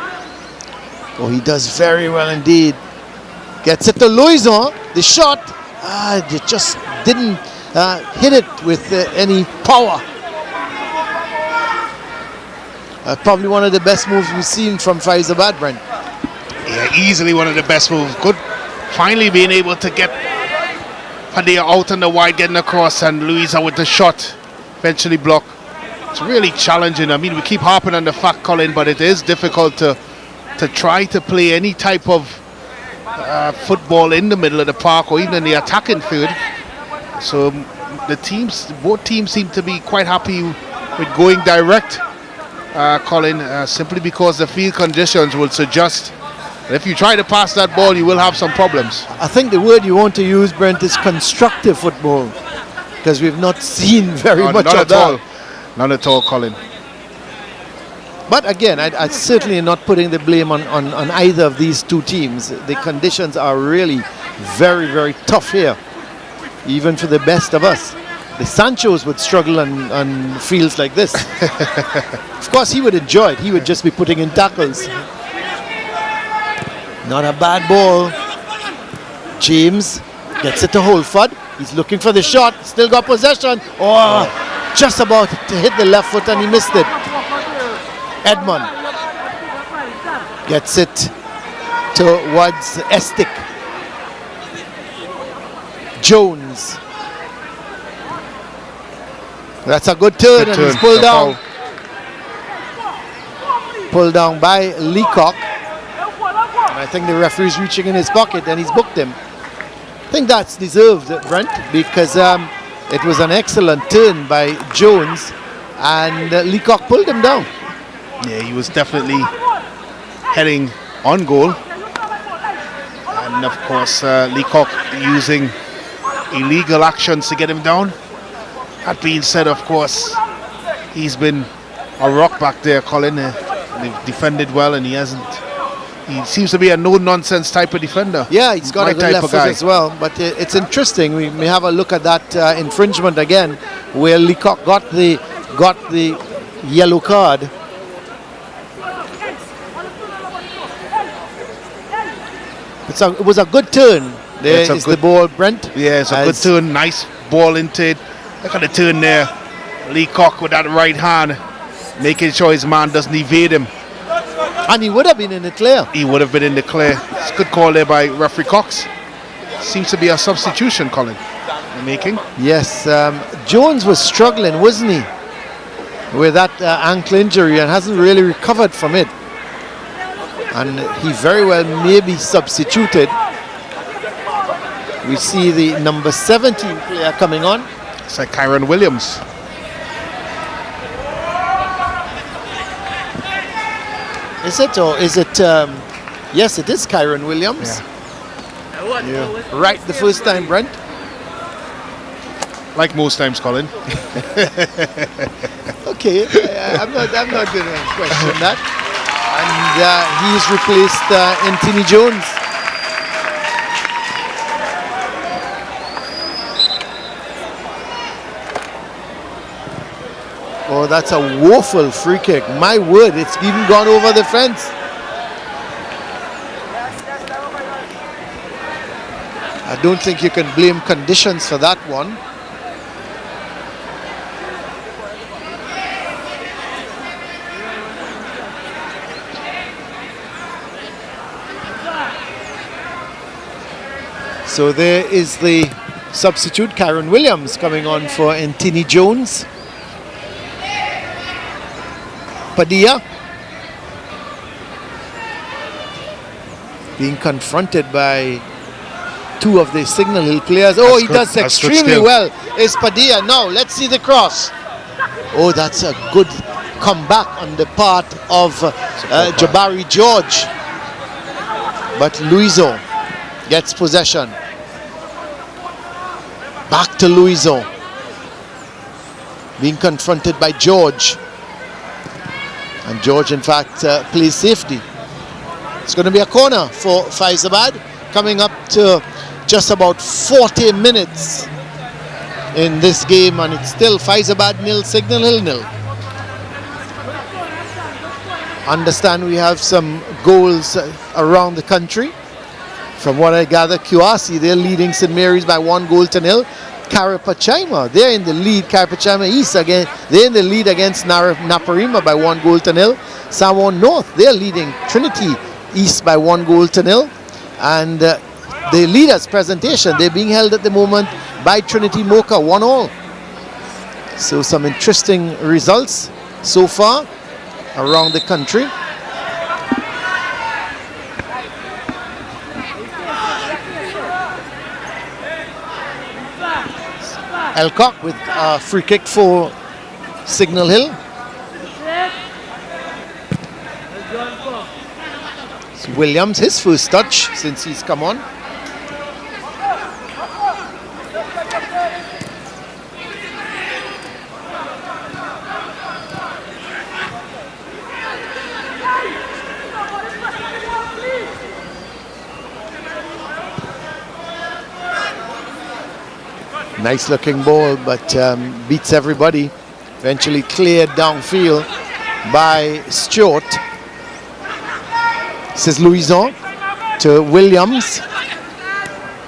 Speaker 4: Oh, he does very well indeed. Gets it to Louison. The shot, they just didn't hit it with any power. Probably one of the best moves we've seen from Fyzabad, Brent.
Speaker 5: Yeah, easily one of the best moves. Good, finally being able to get Padilla out on the wide, getting across, and Louisa with the shot eventually blocked. It's really challenging. I mean, we keep harping on the fact, Colin, but it is difficult to try to play any type of football in the middle of the park or even in the attacking third. So both teams seem to be quite happy with going direct, Colin, simply because the field conditions will suggest that if you try to pass that ball, you will have some problems.
Speaker 4: I think the word you want to use, Brent, is constructive football, because we've not seen very much of that.
Speaker 5: Not at all, Colin.
Speaker 4: But again, I certainly not putting the blame on either of these two teams. The conditions are really very, very tough here, even for the best of us. The Sanchos would struggle on fields like this. Of course, he would enjoy it. He would just be putting in tackles. Not a bad ball. James gets it to Holford. He's looking for the shot. Still got possession. Oh, just about to hit the left foot and he missed it. Edmond gets it towards Estic. Jones. That's a good turn, and he's pulled down. Pulled down by Leacock. And I think the referee's reaching in his pocket and he's booked him. I think that's deserved, Brent, because it was an excellent turn by Jones and Leacock pulled him down.
Speaker 5: Yeah, he was definitely heading on goal. And of course, Leacock using illegal actions to get him down. That being said, of course, he's been a rock back there, Colin. They've defended well, and he seems to be a no-nonsense type of defender.
Speaker 4: Yeah, he's got a good left foot as well. But it's interesting. We may have a look at that infringement again, where Leacock got the yellow card. It was a good turn. There is the ball, Brent.
Speaker 5: Yeah, it's a good turn. Nice ball into it. Look at the turn there. Leacock with that right hand, making sure his man doesn't evade him.
Speaker 4: And he would have been in the clear.
Speaker 5: He would have been in the clear. It's a good call there by referee Cox. Seems to be a substitution, Colin, making.
Speaker 4: Yes, Jones was struggling, wasn't he, with that ankle injury and hasn't really recovered from it. And he very well may be substituted. We see the number 17 player coming on.
Speaker 5: It's like Kyron Williams.
Speaker 4: Is it, or is it? Yes, it is Kyron Williams.
Speaker 5: Yeah.
Speaker 4: Right the first time, Brent.
Speaker 5: Like most times, Colin.
Speaker 4: Okay, I'm not going to question that. And he's replaced Anthony Jones. Oh, that's a woeful free kick. My word, it's even gone over the fence. I don't think you can blame conditions for that one. So there is the substitute, Karen Williams, coming on for Antini Jones. Padilla being confronted by two of the Signal Hill players. Oh, he does extremely well. It's Padilla. Now, let's see the cross. Oh, that's a good comeback on the part of Jabari George. But Luiso gets possession. Back to Luiso. Being confronted by George. And George, in fact, plays safety. It's going to be a corner for Fyzabad, coming up to just about 40 minutes in this game, and it's still Fyzabad 0, Signal Hill 0. Understand we have some goals around the country. From what I gather, QRC, they're leading St. Mary's by 1-0. Carapachima, they're in the lead. Carapachima East again, they're in the lead against Naparima by 1-0. Samon North, they're leading Trinity East by 1-0. And the leaders presentation, they're being held at the moment by Trinity Mocha 1-1. So some interesting results so far around the country. Elcock with a free kick for Signal Hill. It's Williams, his first touch since he's come on. Nice looking ball, but beats everybody. Eventually cleared downfield by Stewart. This is Louison to Williams.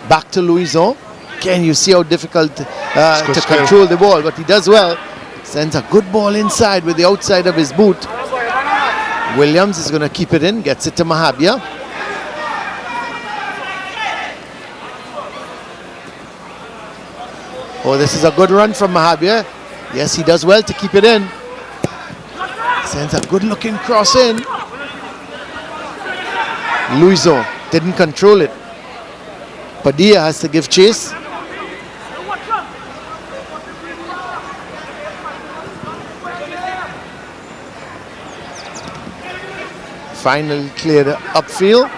Speaker 4: Back to Louison. Again, you see how difficult to control the ball, but he does well. Sends a good ball inside with the outside of his boot. Williams is going to keep it in, gets it to Mahabia. Oh, this is a good run from Mahabia. Yes, he does well to keep it in. Sends a good looking cross in. Luiso didn't control it. Padilla has to give chase. Finally cleared upfield.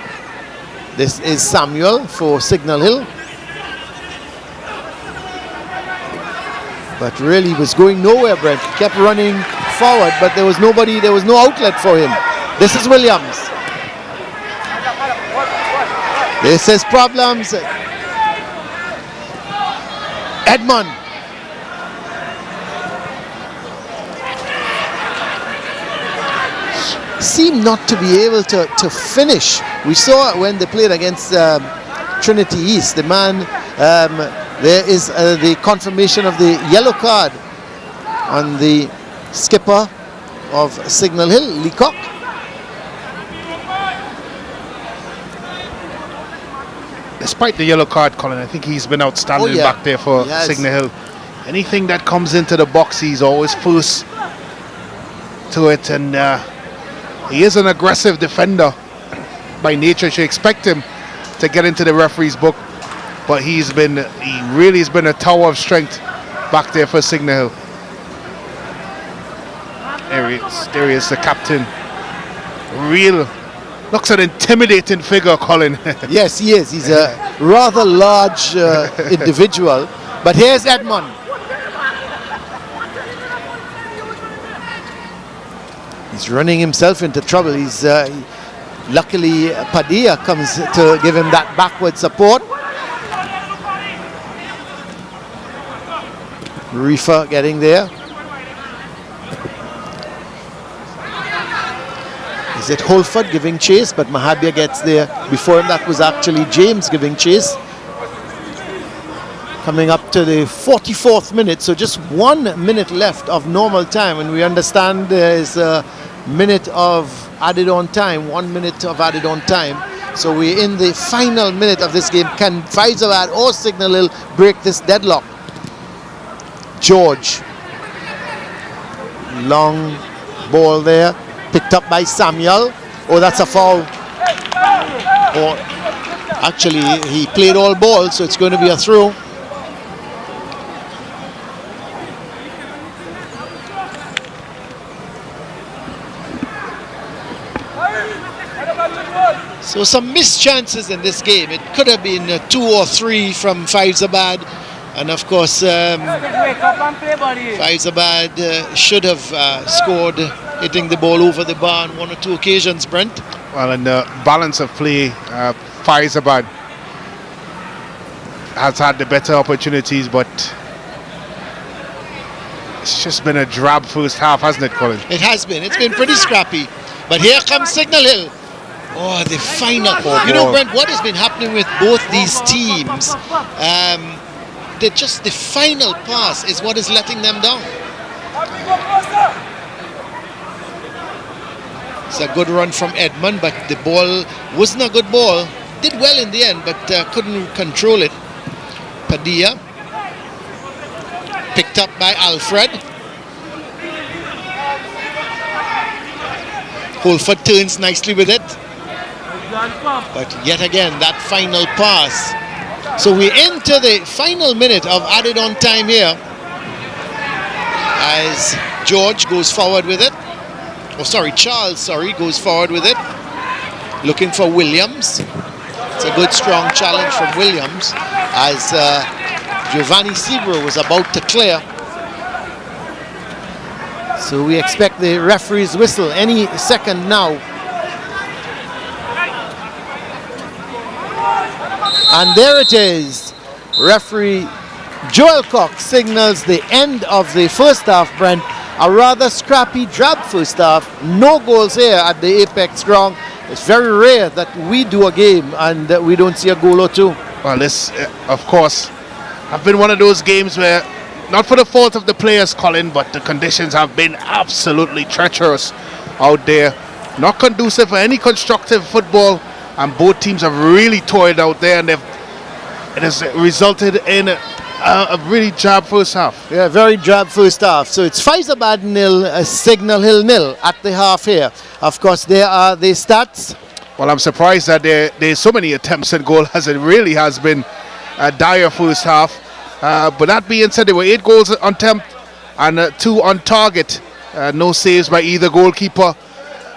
Speaker 4: This is Samuel for Signal Hill. But really was going nowhere, Brent. He kept running forward, but there was nobody, there was no outlet for him. This is Williams. This is problems. Edmond. Seemed not to be able to finish. We saw it when they played against Trinity East. The man, there is the confirmation of the yellow card on the skipper of Signal Hill, Leacock.
Speaker 5: Despite the yellow card, Colin, I think he's been outstanding back there for Signal Hill. Anything that comes into the box, he's always first to it, and he is an aggressive defender by nature. You expect him to get into the referee's book, but he really has been a tower of strength back there for Signal Hill. There he is, the captain. Looks an intimidating figure, Colin.
Speaker 4: Yes, he is. He's a rather large individual. But here's Edmond. He's running himself into trouble. He's luckily Padilla comes to give him that backward support. Rifa getting there. is it Holford giving chase, but Mahabir gets there. Before him, that was actually James giving chase. Coming up to the 44th minute, so just 1 minute left of normal time, and we understand there is a minute of added on time, 1 minute of added on time. So we're in the final minute of this game. Can Fyzabad or Signal Hill break this deadlock? George. Long ball there, picked up by Samuel. Oh, that's a foul. Or actually, he played all ball, so it's going to be a throw. So some missed chances in this game. It could have been 2 or 3 from Fyzabad, and of course Fyzabad should have scored, hitting the ball over the bar on 1 or 2 occasions, Brent.
Speaker 5: Well, in the balance of play, Fyzabad has had the better opportunities, but it's just been a drab first half, hasn't it, Colin?
Speaker 4: It has been. It's been pretty scrappy. But here comes Signal Hill. Oh, the final. You know, Brent, what has been happening with both these teams? The final pass is what is letting them down. It's a good run from Edmund, but the ball wasn't a good ball. Did well in the end, but couldn't control it. Padilla. Picked up by Alfred. Holford turns nicely with it. But yet again, that final pass. So we enter the final minute of added on time here as George goes forward with it. Oh, sorry, Charles, goes forward with it. Looking for Williams. It's a good, strong challenge from Williams as Giovanni Sebro was about to clear. So we expect the referee's whistle any second now. And there it is. Referee Joel Cox signals the end of the first half, Brent. A rather scrappy, drab first half. No goals here at the Apex ground. It's very rare that we do a game and we don't see a goal or two.
Speaker 5: Well, this, of course, have been one of those games where, not for the fault of the players, Colin, but the conditions have been absolutely treacherous out there. Not conducive for any constructive football, and both teams have really toiled out there, and it has resulted in a really drab first half. Yeah,
Speaker 4: very drab first half. So it's Fyzabad 0, Signal Hill 0 at the half here. Of course, there are the stats.
Speaker 5: Well, I'm surprised that there's so many attempts at goal, as it really has been a dire first half. But that being said, there were 8 goals on attempt and 2 on target. No saves by either goalkeeper.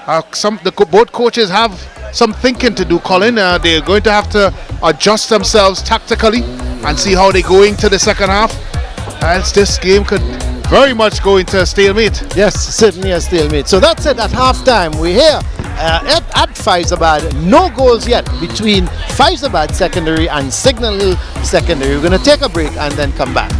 Speaker 5: Both coaches have some thinking to do, Colin. They're going to have to adjust themselves tactically and see how they go into the second half. Else this game could very much go into a stalemate.
Speaker 4: Yes, certainly a stalemate. So that's it at half-time. We're here at Fyzabad. No goals yet between Fyzabad Secondary and Signal Hill Secondary. We're going to take a break and then come back.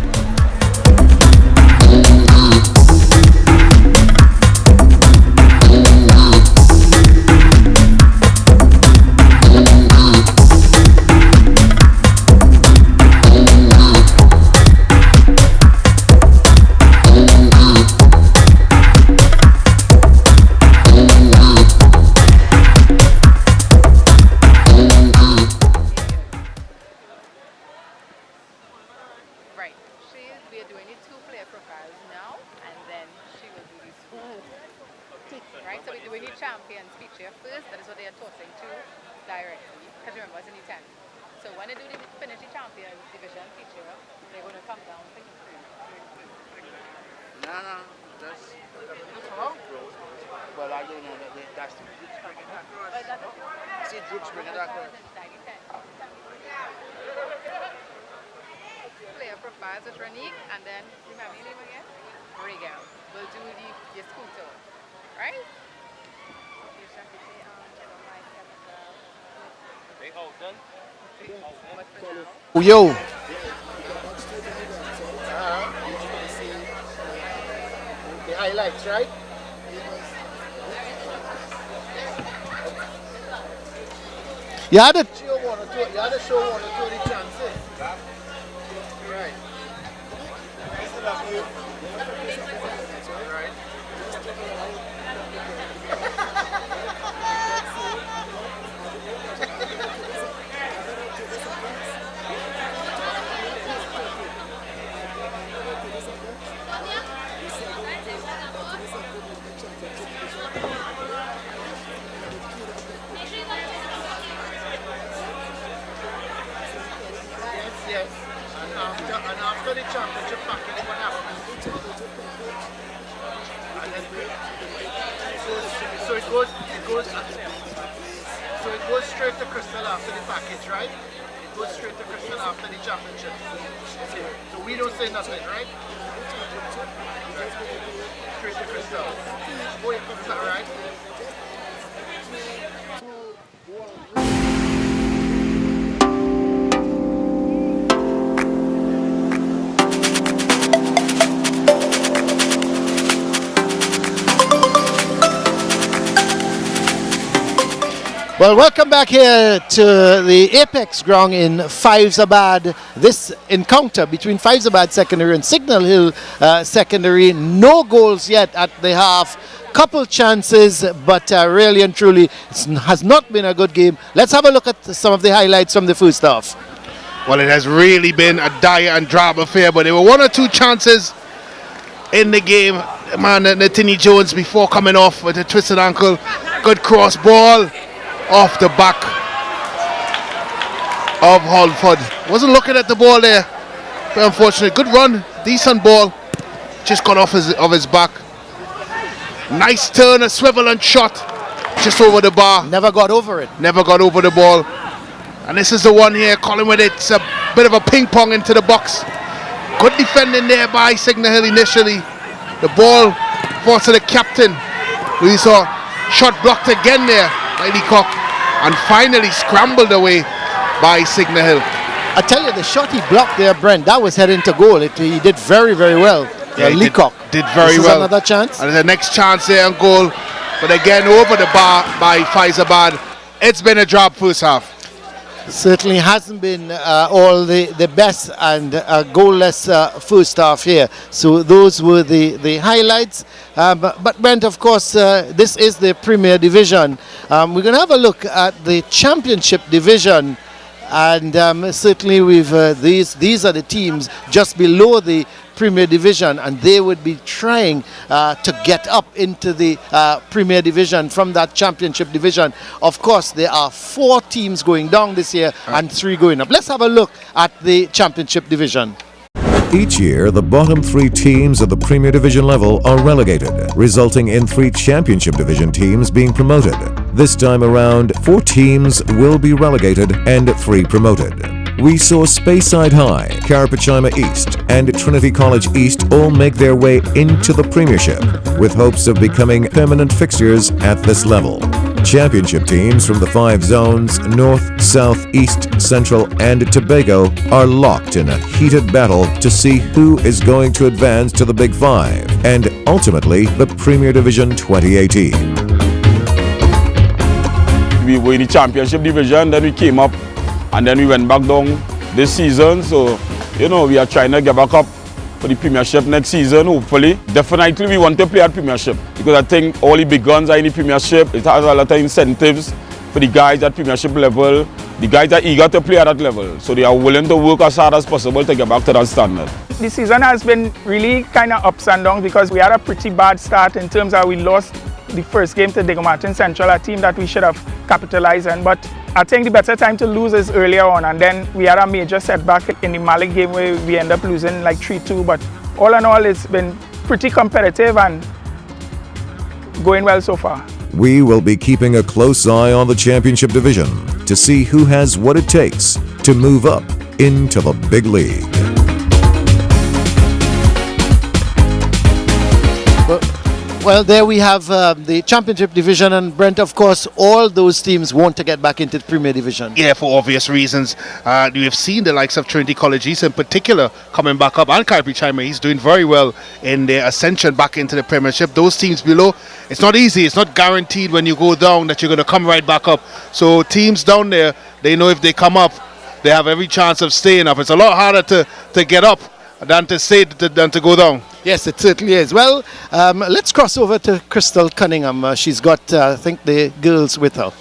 Speaker 4: Yo. The highlights, right? You had to show one or two of the chances. Right. Yes. And after the championship package, what happens? And then, so it goes straight to Crystal after the package, right? It goes straight to Crystal after the championship. Okay. So we don't say nothing, right? Straight to Crystal. Oh, is that right? Well, welcome back here to the Apex ground in Fyzabad. This encounter between Fyzabad Secondary and Signal Hill Secondary. No goals yet at the half. Couple chances, but really and truly, it has not been a good game. Let's have a look at some of the highlights from the first half.
Speaker 5: Well, it has really been a dire and drab affair, but there were one or two chances in the game. Man, Natini Jones before coming off with a twisted ankle. Good cross ball off the back of Holford. Wasn't looking at the ball there. Very unfortunate. Good run, decent ball. Just got off his back. Nice turn, a swivel and shot. Just over the bar.
Speaker 4: Never got over it.
Speaker 5: Never got over the ball. And this is the one here, Colin with it. It's a bit of a ping pong into the box. Good defending there by Signal Hill initially. The ball falls to the captain. We saw shot blocked again there by Leacock. And finally scrambled away by Signal Hill.
Speaker 4: I tell you, the shot he blocked there, Brent, that was heading to goal. He did very, very well.
Speaker 5: Yeah,
Speaker 4: Leacock
Speaker 5: did very
Speaker 4: this is
Speaker 5: well.
Speaker 4: Another chance.
Speaker 5: And the next chance there on goal. But again, over the bar by Fyzabad. It's been a drab first half.
Speaker 4: Certainly hasn't been all the best and goalless first half here. So those were the highlights. But Brent, of course, this is the Premier Division. We're going to have a look at the Championship Division. And certainly we've these are the teams just below the Premier Division, and they would be trying to get up into the Premier Division from that Championship Division. Of course, there are 4 teams going down this year and 3 going up. Let's have a look at the Championship Division.
Speaker 7: Each year, the bottom 3 teams of the Premier Division level are relegated, resulting in 3 Championship Division teams being promoted. This time around, 4 teams will be relegated and 3 promoted. We saw Speyside High, Carapachima East, and Trinity College East all make their way into the Premiership, with hopes of becoming permanent fixtures at this level. Championship teams from the 5 zones, North, South, East, Central, and Tobago, are locked in a heated battle to see who is going to advance to the Big 5, and ultimately the Premier Division 2018.
Speaker 8: We were in the Championship Division, then we came up, and then we went back down this season. So, we are trying to get back up for the Premiership next season, hopefully. Definitely we want to play at Premiership, because I think all the big guns are in the Premiership. It has a lot of incentives for the guys at Premiership level. The guys are eager to play at that level, so they are willing to work as hard as possible to get back to that standard.
Speaker 9: The season has been really kind of ups and downs, because we had a pretty bad start in terms of we lost the first game to Diego Martin Central, a team that we should have capitalized on. But I think the better time to lose is earlier on, and then we had a major setback in the Malik game where we ended up losing like 3-2. But all in all, it's been pretty competitive and going well so far.
Speaker 7: We will be keeping a close eye on the Championship Division to see who has what it takes to move up into the big league.
Speaker 4: Well, there we have the championship division, and Brent, of course, all those teams want to get back into the Premier Division.
Speaker 5: Yeah, for obvious reasons. We have seen the likes of Trinity College East in particular coming back up, and Carby Chima, he's doing very well in their ascension back into the Premiership. Those teams below, it's not easy, it's not guaranteed when you go down that you're going to come right back up. So teams down there, they know if they come up, they have every chance of staying up. It's a lot harder to get up than to go down.
Speaker 4: Yes, it certainly is. Well, let's cross over to Crystal Cunningham. She's got, I think, the girls with her.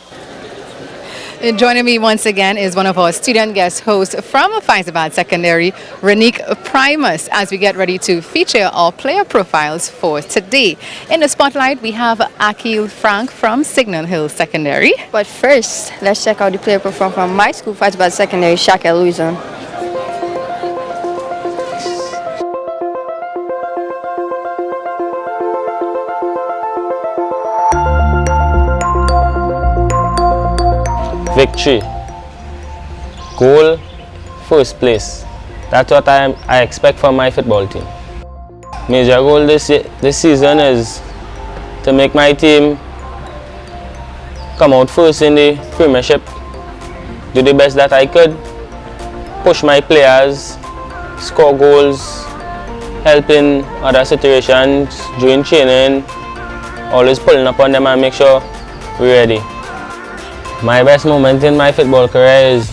Speaker 1: Joining me once again is one of our student guest hosts from Fyzabad Secondary, Renique Primus, as we get ready to feature our player profiles for today. In the spotlight, we have Akil Frank from Signal Hill Secondary.
Speaker 2: But first, let's check out the player profile from my school, Fyzabad Secondary, Shakel Louison.
Speaker 10: Victory, goal, first place. That's what I expect from my football team. Major goal this season is to make my team come out first in the Premiership, do the best that I could, push my players, score goals, help in other situations during training, always pulling up on them and make sure we're ready. My best moment in my football career is,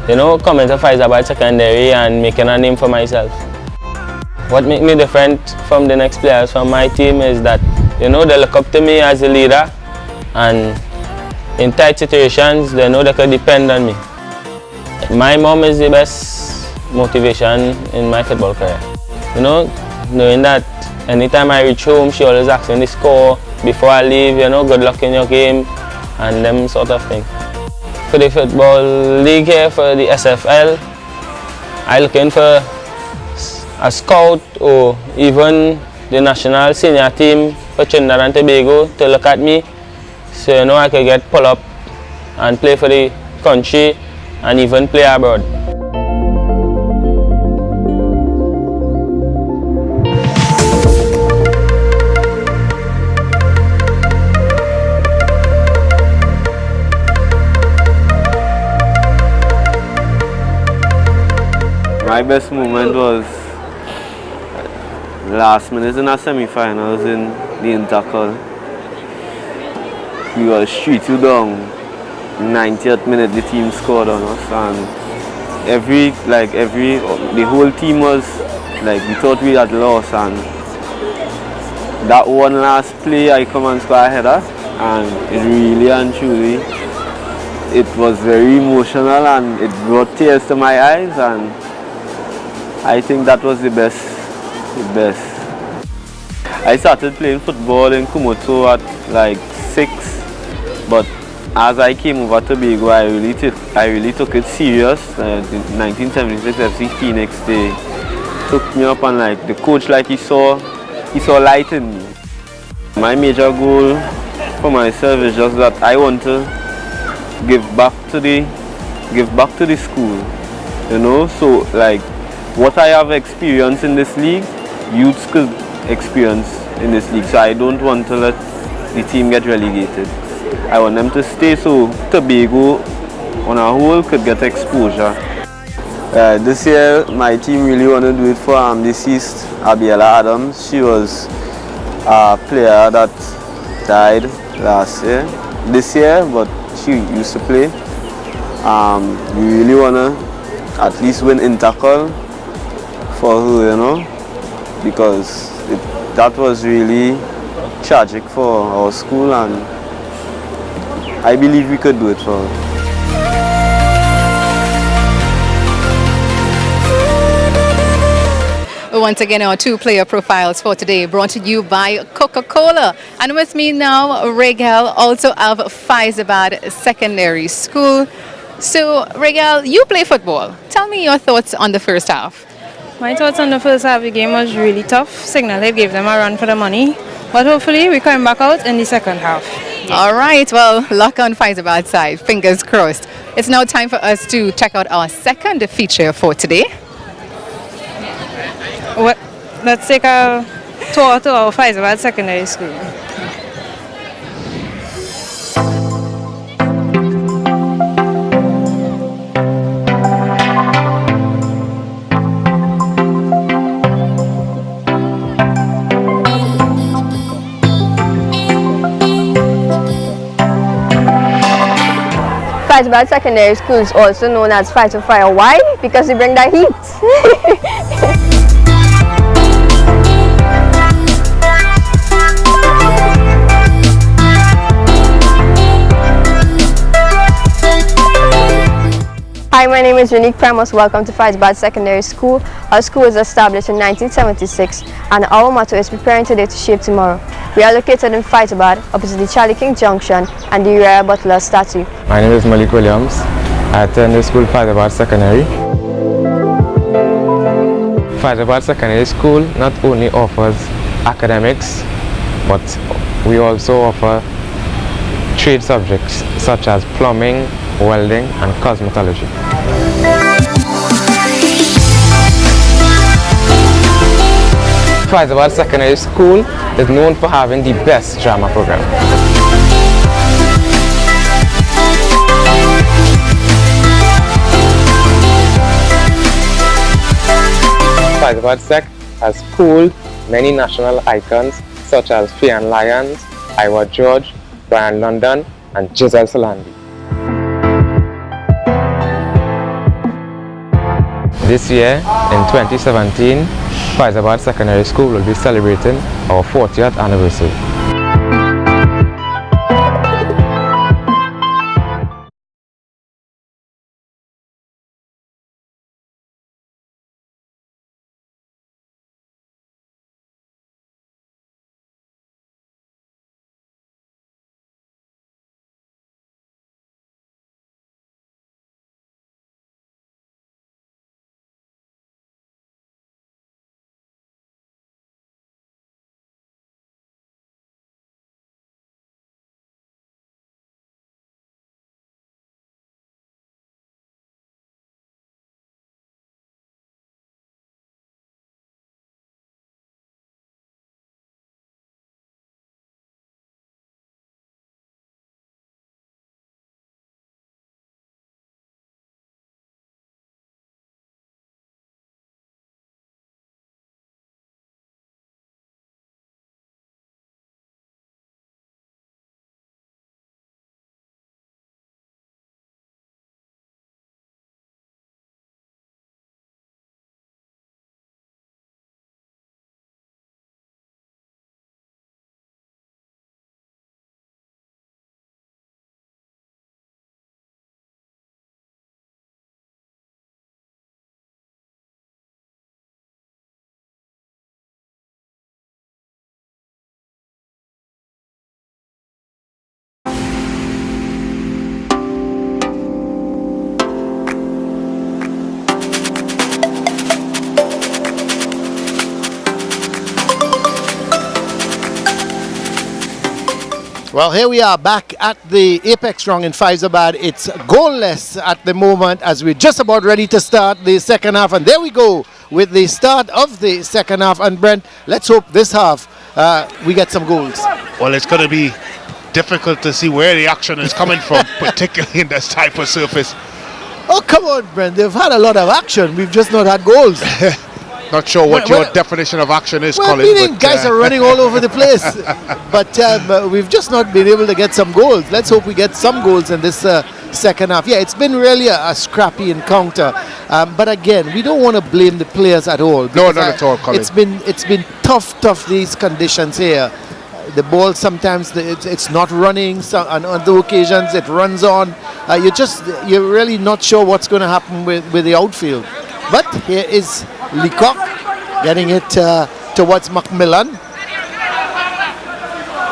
Speaker 10: coming to Fyzabad Secondary and making a name for myself. What makes me different from the next players from my team is that, they look up to me as a leader, and in tight situations, they know they can depend on me. My mom is the best motivation in my football career. Knowing that anytime I reach home, she always asks me to score before I leave, good luck in your game, and them sort of thing. For the football league here, for the SFL, I'm looking for a scout or even the national senior team for Trinidad and Tobago to look at me, so I can get pulled up and play for the country and even play abroad.
Speaker 11: My best moment was last minute in our semi-finals in the Intercol. We were 3-2 down. 90th minute the team scored on us, and the whole team was we thought we had lost, and that one last play I come and score a header, and it really and truly it was very emotional and it brought tears to my eyes, and I think that was the best. I started playing football in Kumoto at 6, but as I came over to Tobago, I really took it serious. The 1976 FC Phoenix, they took me up, and the coach, he saw light in me. My major goal for myself is just that I want to give back to the school, so what I have experienced in this league, youths could experience in this league. So I don't want to let the team get relegated. I want them to stay so Tobago on a whole could get exposure. This year my team really want to do it for deceased Abiela Adams. She was a player that died last year. This year, but she used to play. We really want to at least win Intercol for her, because that was really tragic for our school, and I believe we could do it for her.
Speaker 1: Once again, our two player profiles for today brought to you by Coca-Cola. And with me now, Regel, also of Fyzabad Secondary School. So, Regel, you play football. Tell me your thoughts on the first half.
Speaker 3: My thoughts on the first half of the game was really tough. Signal Hill gave them a run for the money, but hopefully we come back out in the second half.
Speaker 1: All right, well, luck on Fyzabad's side, fingers crossed. It's now time for us to check out our second feature for today.
Speaker 3: Let's take a tour to our Fyzabad Secondary School.
Speaker 2: Fyzabad Secondary School is also known as Fight to Fire. Why? Because they bring that heat. Hi, my name is Unique Primus. Welcome to Fyzabad Secondary School. Our school was established in 1976 and our motto is preparing today to shape tomorrow. We are located in Fyzabad, opposite the Charlie King Junction and the Uriah Butler statue.
Speaker 12: My name is Malik Williams. I attend the school Fyzabad Secondary. Fyzabad Secondary School not only offers academics, but we also offer trade subjects such as plumbing, welding and cosmetology. Fyzabad Secondary School is known for having the best drama program. Fyzabad Sec has schooled many national icons such as Fian Lyons, Iowa George, Brian London and Giselle Solandi. This year, in 2017, Fyzabad Secondary School will be celebrating our 40th anniversary.
Speaker 4: Well, here we are back at the Apex Round in Fyzabad. It's goalless at the moment as we're just about ready to start the second half. And there we go with the start of the second half. And Brent, let's hope this half we get some goals.
Speaker 5: Well, it's going to be difficult to see where the action is coming from, particularly in this type of surface.
Speaker 4: Oh, come on, Brent. They've had a lot of action. We've just not had goals.
Speaker 5: Not sure what your definition of action is,
Speaker 4: well,
Speaker 5: Colin.
Speaker 4: Meaning guys are running all over the place. But we've just not been able to get some goals. Let's hope we get some goals in this second half. Yeah, it's been really a scrappy encounter. But again, we don't want to blame the players at all.
Speaker 5: No, not at all, Colin.
Speaker 4: It's been tough these conditions here. The ball sometimes it's not running. So on other occasions it runs on. You're really not sure what's going to happen with the outfield. But here is Leacock getting it towards Macmillan.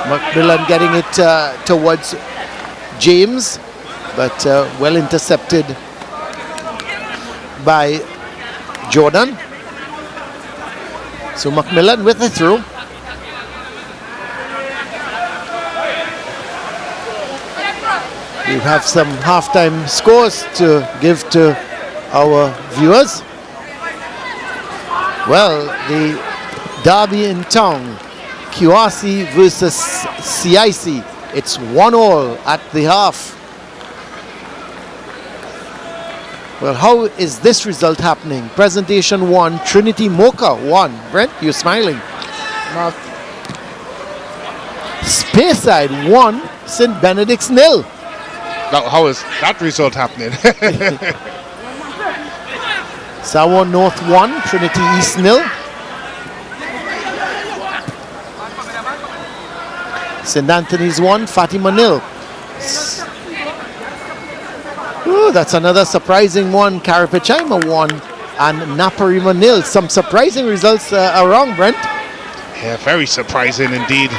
Speaker 4: Macmillan getting it towards James, but well intercepted by Jordan. So Macmillan with the throw. We have some halftime scores to give to our viewers. Well, the derby in town. Kiwasi versus CIC. It's 1-1 at the half. Well, how is this result happening? Presentation 1, Trinity Mocha 1. Brent, you're smiling. Speyside 1, St. Benedict's 0.
Speaker 5: Now, how is that result happening?
Speaker 4: Sawa North 1, Trinity East 0. St. Anthony's 1, Fatima 0. Ooh, that's another surprising one. Karapichaima 1 and Naparima 0. Some surprising results around, Brent.
Speaker 5: Yeah, very surprising indeed.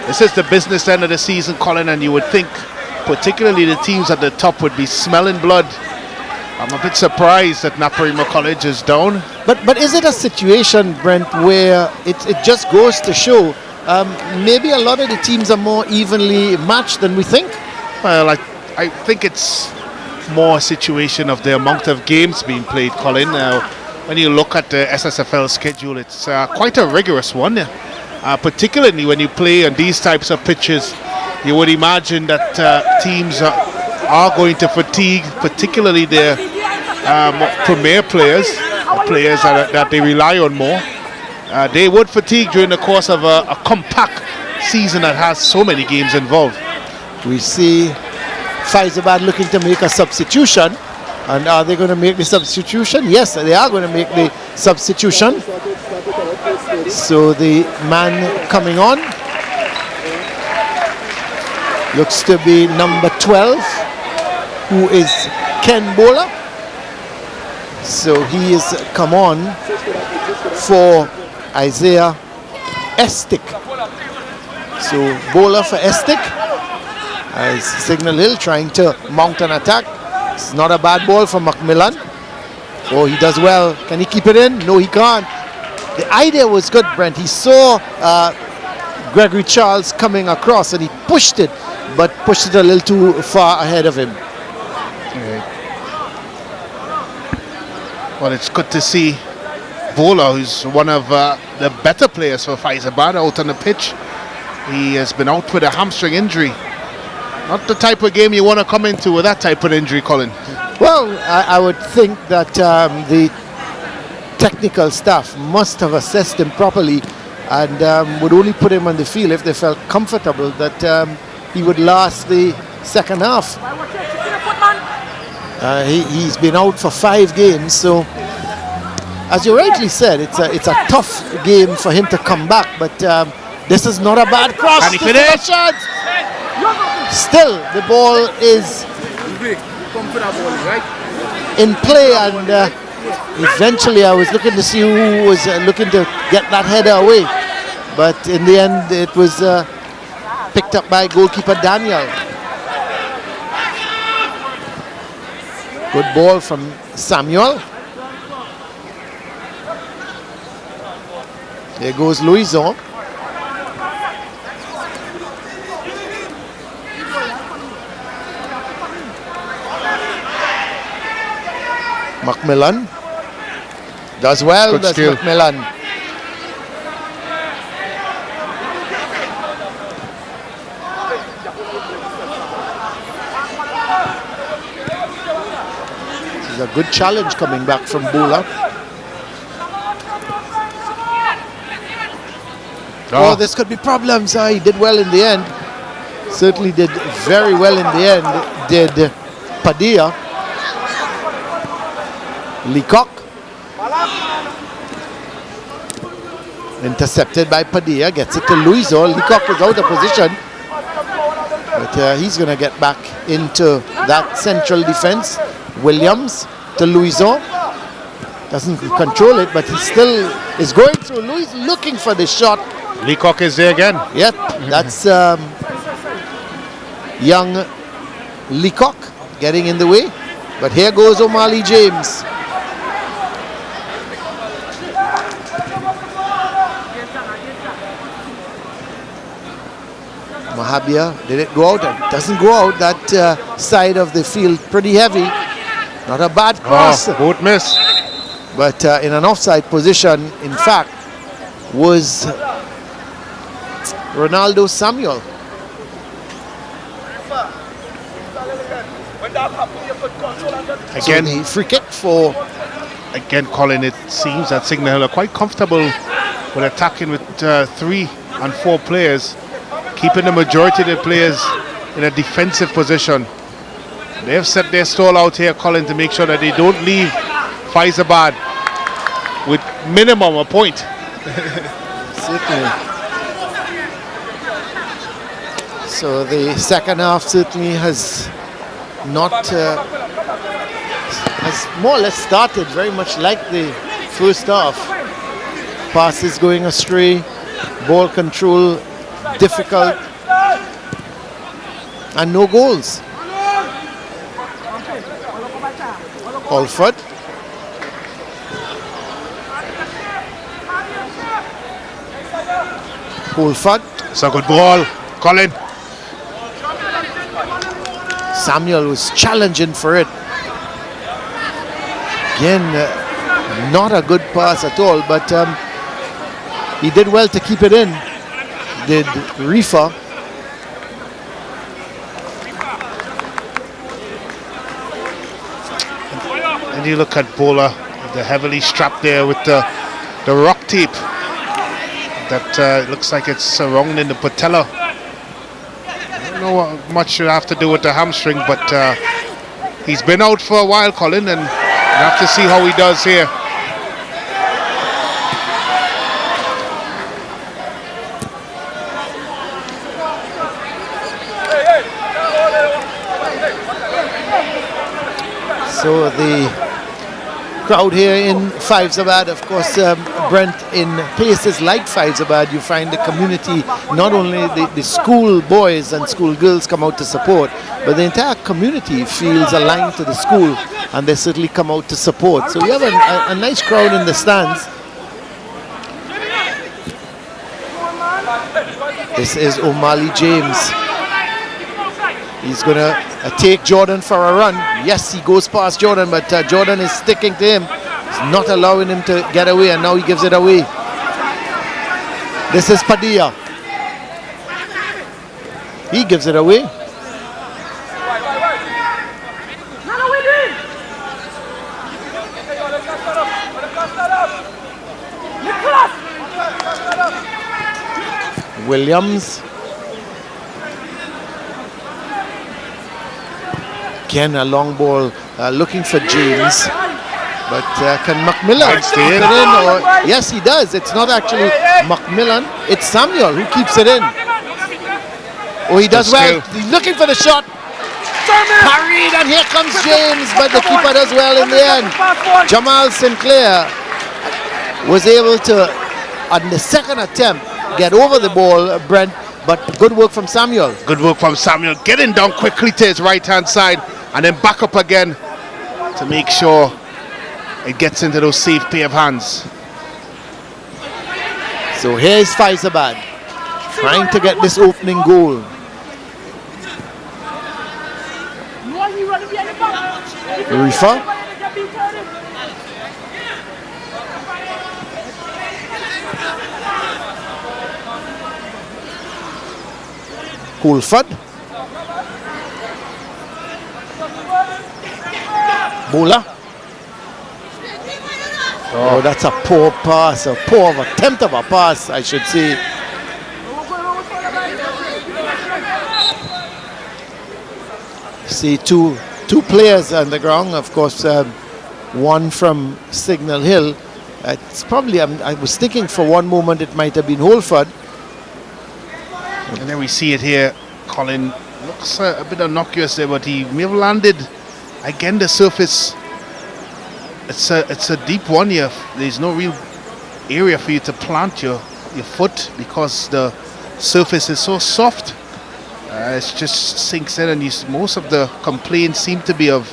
Speaker 5: This is the business end of the season, Colin, and you would think particularly the teams at the top would be smelling blood. I'm a bit surprised that Naparima College is down.
Speaker 4: But is it a situation, Brent, where it just goes to show maybe a lot of the teams are more evenly matched than we think?
Speaker 5: Well, I think it's more a situation of the amount of games being played, Colin. When you look at the SSFL schedule, it's quite a rigorous one, particularly when you play on these types of pitches. You would imagine that teams are going to fatigue, particularly their premier players, that they rely on more. They would fatigue during the course of a compact season that has so many games involved.
Speaker 4: We see Fyzabad looking to make a substitution. And are they going to make the substitution? Yes, they are going to make the substitution. So the man coming on looks to be number 12, who is Ken Bowler. So he is come on for Isaiah Estic. So Bowler for Estic as Signal Hill trying to mount an attack. It's not a bad ball from Macmillan. Oh, he does well. Can he keep it in? No, he can't. The idea was good, Brent. He saw Gregory Charles coming across and he pushed it, but pushed it a little too far ahead of him.
Speaker 5: Well, it's good to see Bowler, who's one of the better players for Fyzabad, out on the pitch. He has been out with a hamstring injury. Not the type of game you want to come into with that type of injury, Colin.
Speaker 4: Well, I would think that the technical staff must have assessed him properly and would only put him on the field if they felt comfortable that he would last the second half. He's been out for 5 games, so as you rightly said, it's a tough game for him to come back, but this is not a bad cross.
Speaker 5: Can he finish?
Speaker 4: Still, the ball is in play, and eventually I was looking to see who was looking to get that header away, but in the end it was picked up by goalkeeper Daniel. Good ball from Samuel. There goes Louison. Macmillan does well.
Speaker 5: Good
Speaker 4: That's
Speaker 5: skill.
Speaker 4: Macmillan. This is a good challenge coming back from Bula. Oh, this could be problems. He did well in the end. Certainly did very well in the end. Did Padilla. Leacock. Intercepted by Padilla. Gets it to Louison. Leacock is out of position. But he's going to get back into that central defense. Williams to Louison. Doesn't control it, but he still is going through. Louis looking for the shot.
Speaker 5: Leacock is there again.
Speaker 4: Yep, that's young Leacock getting in the way. But here goes O'Malley James. Mahabia, did it go out? It doesn't go out. That side of the field pretty heavy. Not a bad cross.
Speaker 5: Both miss.
Speaker 4: But in an offside position, in fact, was Ronaldo Samuel.
Speaker 5: Again,
Speaker 4: so the free kick for...
Speaker 5: Again, Colin, it seems that Signal Hill are quite comfortable with attacking with 3 and 4 players, keeping the majority of the players in a defensive position. They have set their stall out here, Colin, to make sure that they don't leave Fyzabad with minimum a point.
Speaker 4: Certainly. So the second half certainly has not... has more or less started very much like the first half. Passes going astray, ball control difficult, and no goals. Alford. Holford.
Speaker 5: It's a good ball, Colin.
Speaker 4: Samuel was challenging for it. Again, not a good pass at all, but he did well to keep it in. Did Rifa.
Speaker 5: And you look at Bola, the heavily strapped there with the rock tape that looks like it's surrounding the patella. I don't know what much you have to do with the hamstring, but he's been out for a while, Colin, and you have to see how he does here.
Speaker 4: So the crowd here in Fyzabad, of course, Brent, in places like Fyzabad, you find the community, not only the school boys and school girls come out to support, but the entire community feels aligned to the school, and they certainly come out to support. So we have a nice crowd in the stands. This is O'Malley James. He's going to take Jordan for a run. Yes, he goes past Jordan, but Jordan is sticking to him. He's not allowing him to get away, and now he gives it away. This is Padilla. He gives it away. Williams. Again, a long ball looking for James. But can Macmillan keep it in? Or, yes, he does. It's not actually Macmillan. It's Samuel who keeps it in. Oh, he does well. He's looking for the shot. Parried, and here comes James. But the keeper does well in the end. Jamal Sinclair was able to, on the second attempt, get over the ball, Brent. But good work from Samuel.
Speaker 5: Good work from Samuel. Getting down quickly to his right-hand side and then back up again to make sure it gets into those safe pair of hands.
Speaker 4: So here's Fyzabad trying to get this opening goal. Rifa. Holford. Bola. Oh, that's a poor pass, a poor attempt of a pass, I should say. See two players on the ground, of course, one from Signal Hill. It's probably, I was thinking for one moment it might have been Holford.
Speaker 5: And then we see it here, Colin. Looks a bit innocuous there, but he may have landed. Again, the surface, it's a deep one here. There's no real area for you to plant your foot because the surface is so soft. It just sinks in, and most of the complaints seem to be of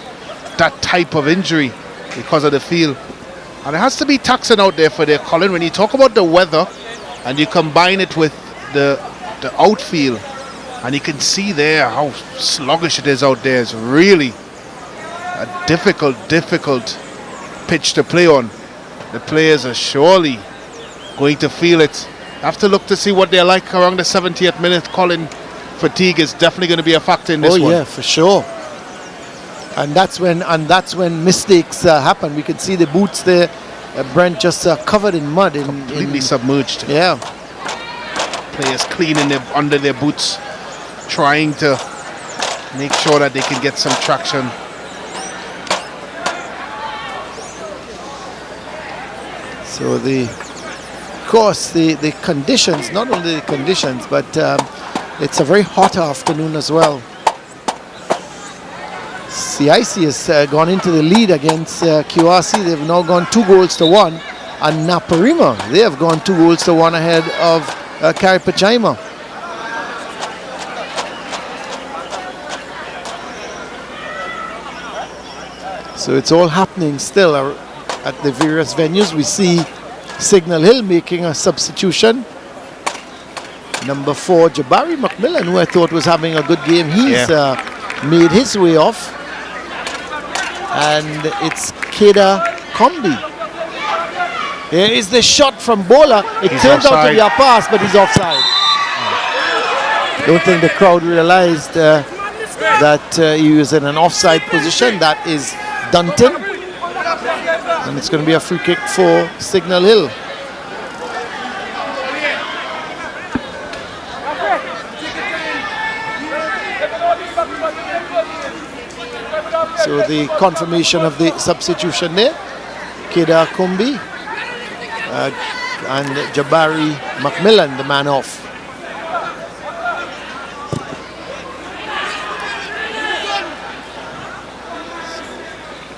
Speaker 5: that type of injury because of the feel. And it has to be taxing out there for there, Colin. When you talk about the weather and you combine it with the outfield, and you can see there how sluggish it is out there. It's really a difficult pitch to play on. The players are surely going to feel it. Have to look to see what they're like around the 70th minute. Colin, fatigue is definitely going to be a factor in this one.
Speaker 4: Oh yeah, for sure. And that's when mistakes happen. We can see the boots there. Brent just covered in mud.
Speaker 5: Completely submerged.
Speaker 4: Yeah.
Speaker 5: Players cleaning under their boots, trying to make sure that they can get some traction.
Speaker 4: So of course the conditions, not only the conditions, but it's a very hot afternoon as well. CIC has gone into the lead against QRC. They've now gone 2-1, and Naparima, they have gone 2-1 ahead of Karipachima. So it's all happening still at the various venues. We see Signal Hill making a substitution. Number 4, Jabari McMillan, who I thought was having a good game, he's made his way off. And it's Keda Kombi. Here is the shot from Bola. It turns out to be a pass, but he's offside. Don't think the crowd realized that he was in an offside position. That is Dunton. And it's going to be a free kick for Signal Hill. So the confirmation of the substitution there. Keda Kumbi and Jabari McMillan, the man off.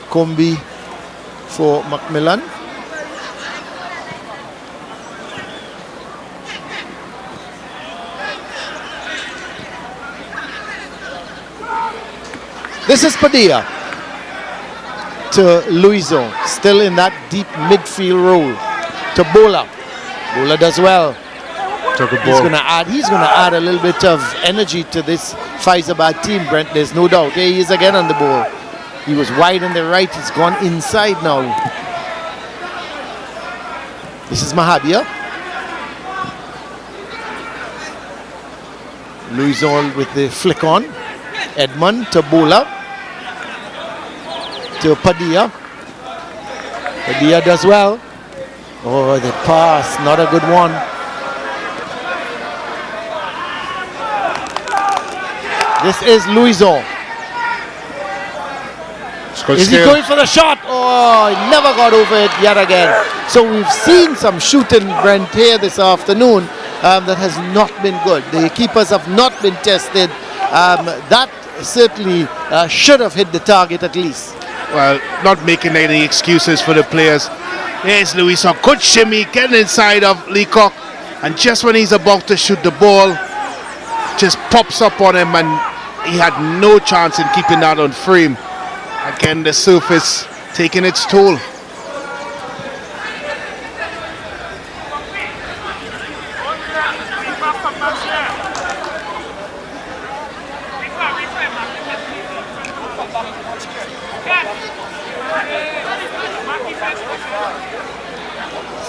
Speaker 4: Kumbi for McMillan. This is Padilla to Luiso, still in that deep midfield role. To Bola. Bola does well. He's gonna add a little bit of energy to this Fyzabad team, Brent. There's no doubt. Here he is again on the ball. He was wide on the right. He's gone inside now. This is Mahabia. Luiso with the flick on. Edmund to Bola. To Padilla. Padilla does well. Oh, the pass, not a good one. This is Luiso. Is he going for the shot? Oh, he never got over it yet again. So we've seen some shooting, Brent, here this afternoon that has not been good. The keepers have not been tested. That certainly should have hit the target at least.
Speaker 5: Well, not making any excuses for the players. There's Luis, a good shimmy, getting inside of Leacock, and just when he's about to shoot the ball, just pops up on him, and he had no chance in keeping that on frame. Again, the surface taking its toll.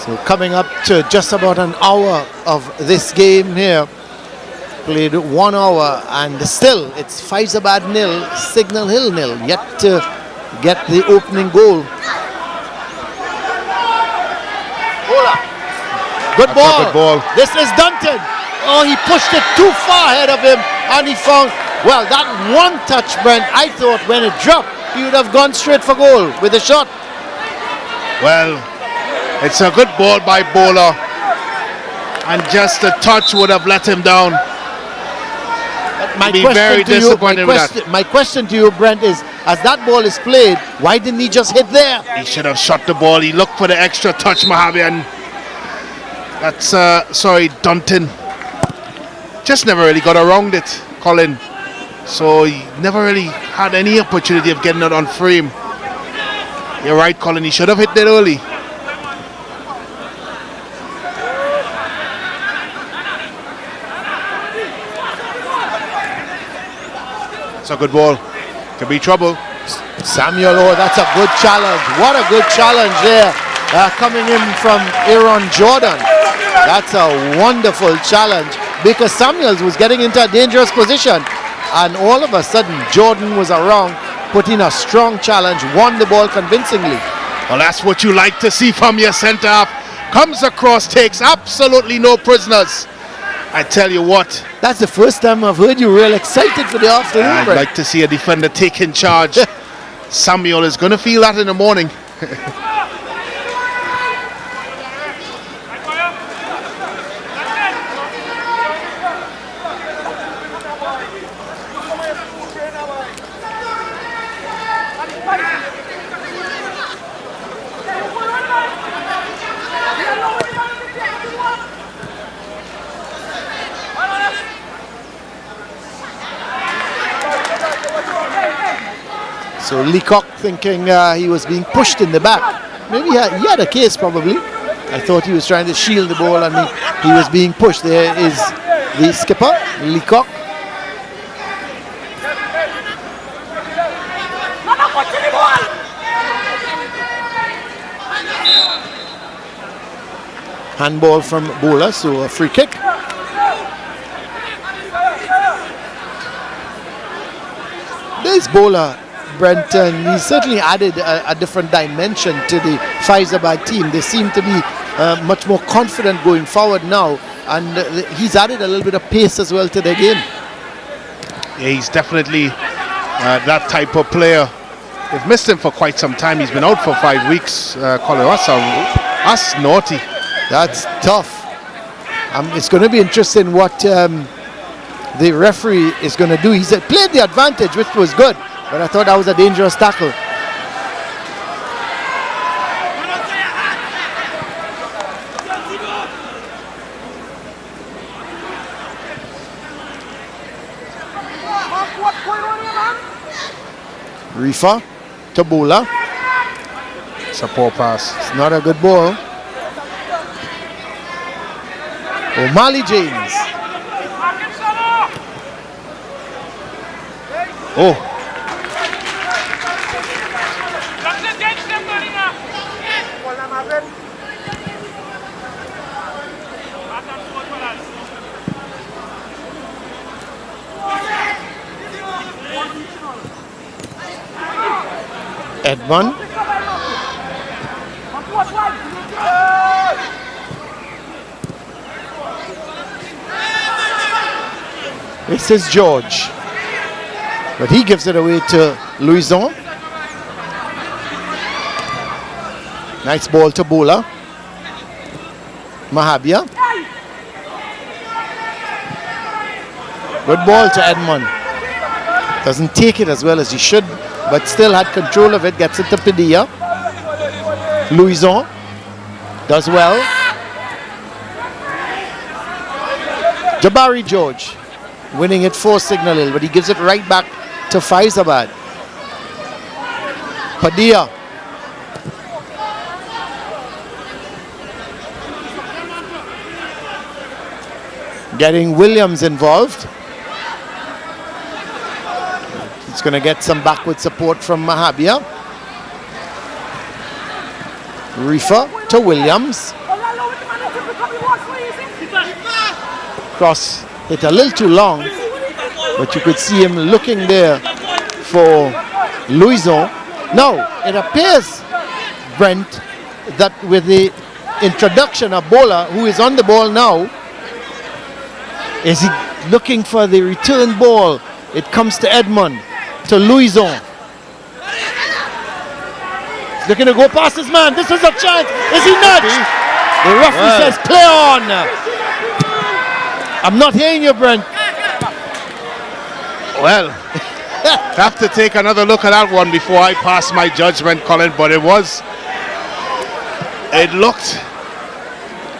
Speaker 4: So coming up to just about an hour of this game here. Played 1 hour and still it's Fyzabad 0, Signal Hill 0. Yet to get the opening goal. Good ball.
Speaker 5: Good ball.
Speaker 4: This is Dunton. Oh, he pushed it too far ahead of him and he found, well, that one touch, Brent, I thought when it dropped, he would have gone straight for goal with a shot.
Speaker 5: Well, it's a good ball by Bola, and just a touch would have let him down.
Speaker 4: My question to you, Brent, is as that ball is played, why didn't he just hit there?
Speaker 5: He should have shot the ball. He looked for the extra touch, Mojave, and that's, Dunton. Just never really got around it, Colin. So he never really had any opportunity of getting it on frame. You're right, Colin. He should have hit it early. It's a good ball. Could be trouble.
Speaker 4: Samuel, oh, that's a good challenge. What a good challenge there coming in from Aaron Jordan. That's a wonderful challenge because Samuels was getting into a dangerous position, and all of a sudden Jordan was around, put in a strong challenge, won the ball convincingly.
Speaker 5: Well, that's what you like to see from your centre half. Comes across, takes absolutely no prisoners. I tell you what.
Speaker 4: That's the first time I've heard you real excited for the afternoon.
Speaker 5: I'd like to see a defender taking charge. Samuel is going to feel that in the morning.
Speaker 4: So Leacock thinking he was being pushed in the back. Maybe he had a case probably. I thought he was trying to shield the ball and he was being pushed. There is the skipper, Leacock. Handball from Bola, so a free kick. There's Bola. Brenton, he certainly added a different dimension to the Fyzabad team. They seem to be much more confident going forward now, and he's added a little bit of pace as well to their game.
Speaker 5: Yeah, he's definitely that type of player. They've missed him for quite some time. He's been out for 5 weeks. Colin, that's naughty.
Speaker 4: That's tough. It's going to be interesting what the referee is going to do. He said played the advantage, which was good. But I thought that was a dangerous tackle. Rifa to Bola.
Speaker 5: It's a poor pass.
Speaker 4: It's not a good ball. O'Malley James.
Speaker 5: Oh.
Speaker 4: Edmond. This is George. But he gives it away to Louison. Nice ball to Bola. Mahabia. Good ball to Edmond. Doesn't take it as well as he should, but still had control of it. Gets it to Padilla. Louison does well. Jabari George winning it for Signal Hill, but he gives it right back to Fyzabad. Padilla. Getting Williams involved. It's going to get some backward support from Mahabia. Rifa to Williams. Cross hit a little too long, but you could see him looking there for Louison. Now, it appears, Brent, that with the introduction of Bola, who is on the ball now, is he looking for the return ball? It comes to Edmond, to Louison. He's looking to go past his man. This is a chance. Is he not? The referee says play on. I'm not hearing you, Brent.
Speaker 5: Well, have to take another look at that one before I pass my judgment, Colin, but it looked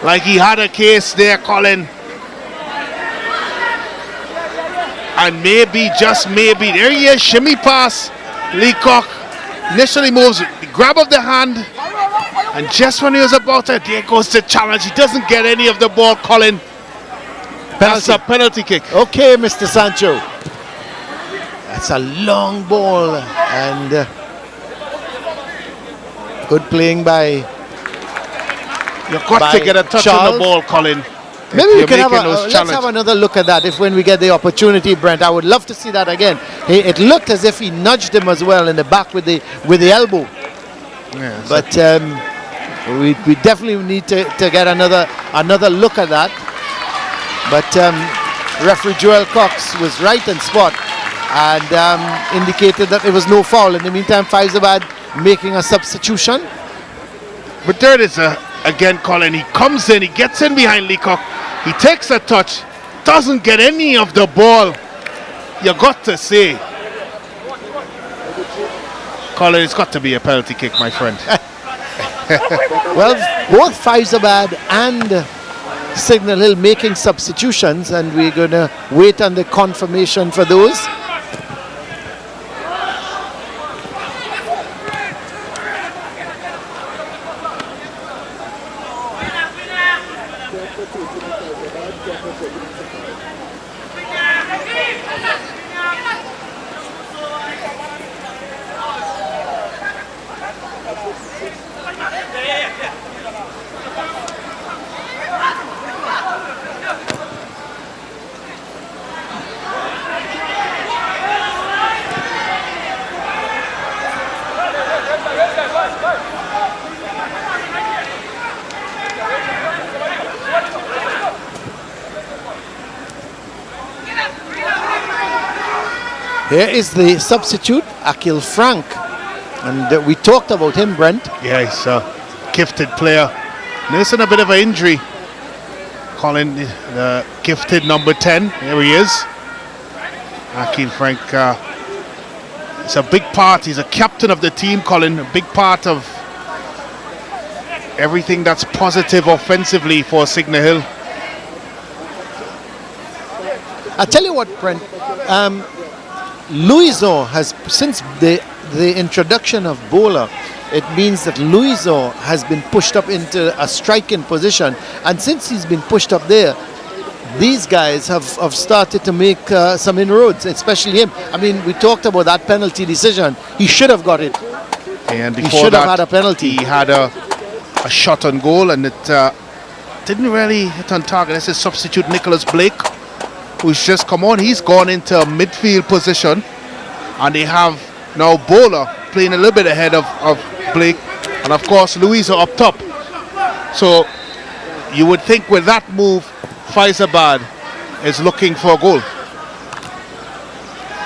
Speaker 5: like he had a case there, Colin. And maybe, just maybe, there he is, shimmy pass. Leacock initially moves, grab of the hand, and just when he was about to, there goes the challenge. He doesn't get any of the ball, Colin. That's a penalty kick.
Speaker 4: Okay, Mr. Sancho. That's a long ball, and good playing by
Speaker 5: You've got
Speaker 4: by
Speaker 5: to get a touch on
Speaker 4: Charles.
Speaker 5: the ball, Colin.
Speaker 4: Maybe
Speaker 5: if
Speaker 4: we
Speaker 5: you're
Speaker 4: can
Speaker 5: making those
Speaker 4: let's
Speaker 5: challenge.
Speaker 4: have another look at that if when we get the opportunity, Brent. I would love to see that again. It looked as if he nudged him as well in the back with the elbow.
Speaker 5: Yeah, so
Speaker 4: But we definitely need to get another look at that. But referee Joel Cox was right on spot and indicated that there was no foul. In the meantime, Fyzabad making a substitution.
Speaker 5: But there it is again, Colin. He comes in, he gets in behind Leacock, he takes a touch, doesn't get any of the ball. You got to say, Colin, it's got to be a penalty kick, my friend.
Speaker 4: Well, both Fyzabad and Signal Hill making substitutions, and we're going to wait on the confirmation for those. Here is the substitute, Akil Frank. And we talked about him, Brent.
Speaker 5: Yeah, he's a gifted player. Nursing a bit of an injury. Colin, the gifted number 10. Here he is. Akil Frank. It's a big part. He's a captain of the team, Colin. A big part of everything that's positive offensively for Signal Hill.
Speaker 4: I tell you what, Brent. Louison has, since the introduction of Bowler, it means that Louison has been pushed up into a striking position, and since he's been pushed up there, these guys have started to make some inroads, especially him. I mean, we talked about that penalty decision. He should have got it.
Speaker 5: And
Speaker 4: He
Speaker 5: before
Speaker 4: should have
Speaker 5: that,
Speaker 4: had a penalty.
Speaker 5: he had a shot on goal, and it didn't really hit on target. This is substitute Nicholas Blake, who's just come on. He's gone into a midfield position, and they have now Bowler playing a little bit ahead of Blake, and of course Louisa up top. So you would think with that move, Fyzabad is looking for a goal.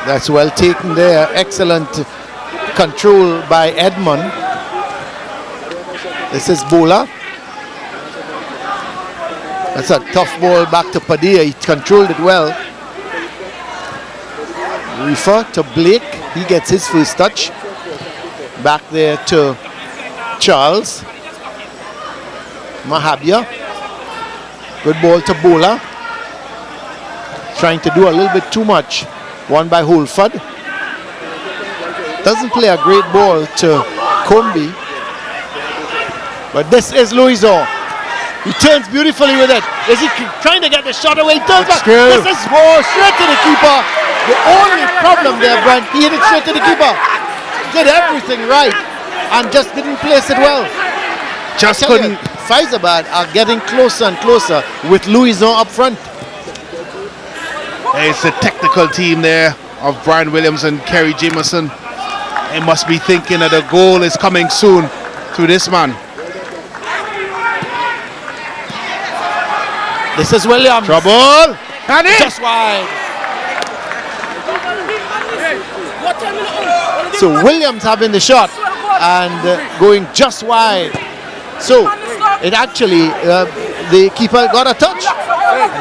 Speaker 4: That's well taken there. Excellent control by Edmund. This is Bowler. That's a tough ball back to Padilla. He controlled it well. Refer to Blake. He gets his first touch. Back there to Charles. Mahabia. Good ball to Bowler. Trying to do a little bit too much. Won by Holford. Doesn't play a great ball to Combi. But this is Louison. He turns beautifully with it. Is he trying to get the shot away? He turns back. This is ball straight to the keeper. The only problem there, Brent, he hit it straight to the keeper. Did everything right and just didn't place it well.
Speaker 5: Just couldn't.
Speaker 4: Fyzabad are getting closer and closer with Louison up front.
Speaker 5: It's the technical team there of Brian Williams and Kerry Jameson. They must be thinking that the goal is coming soon through this man.
Speaker 4: This is Williams.
Speaker 5: Trouble. And in.
Speaker 4: Just wide. So Williams having the shot and going just wide. So it actually, the keeper got a touch.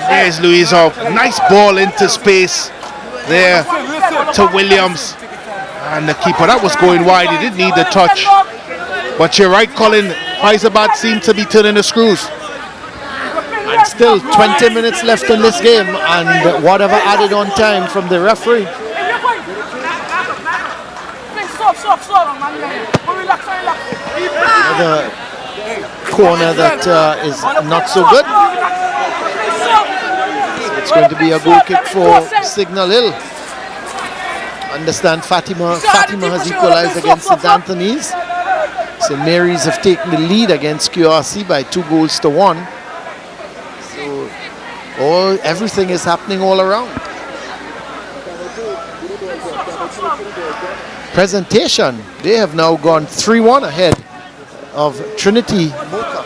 Speaker 5: There's Louisa. Nice ball into space there to Williams. And the keeper, that was going wide. He didn't need the touch. But you're right, Colin. Fyzabad seemed to be turning the screws.
Speaker 4: And still 20 minutes left in this game, and whatever added on time from the referee. Another corner that is not so good. It's going to be a goal kick for Signal Hill. Understand Fatima has equalized against St. Anthony's. St. Mary's have taken the lead against QRC by 2-1. So everything is happening all around. Presentation, they have now gone 3-1 ahead of Trinity Mocha.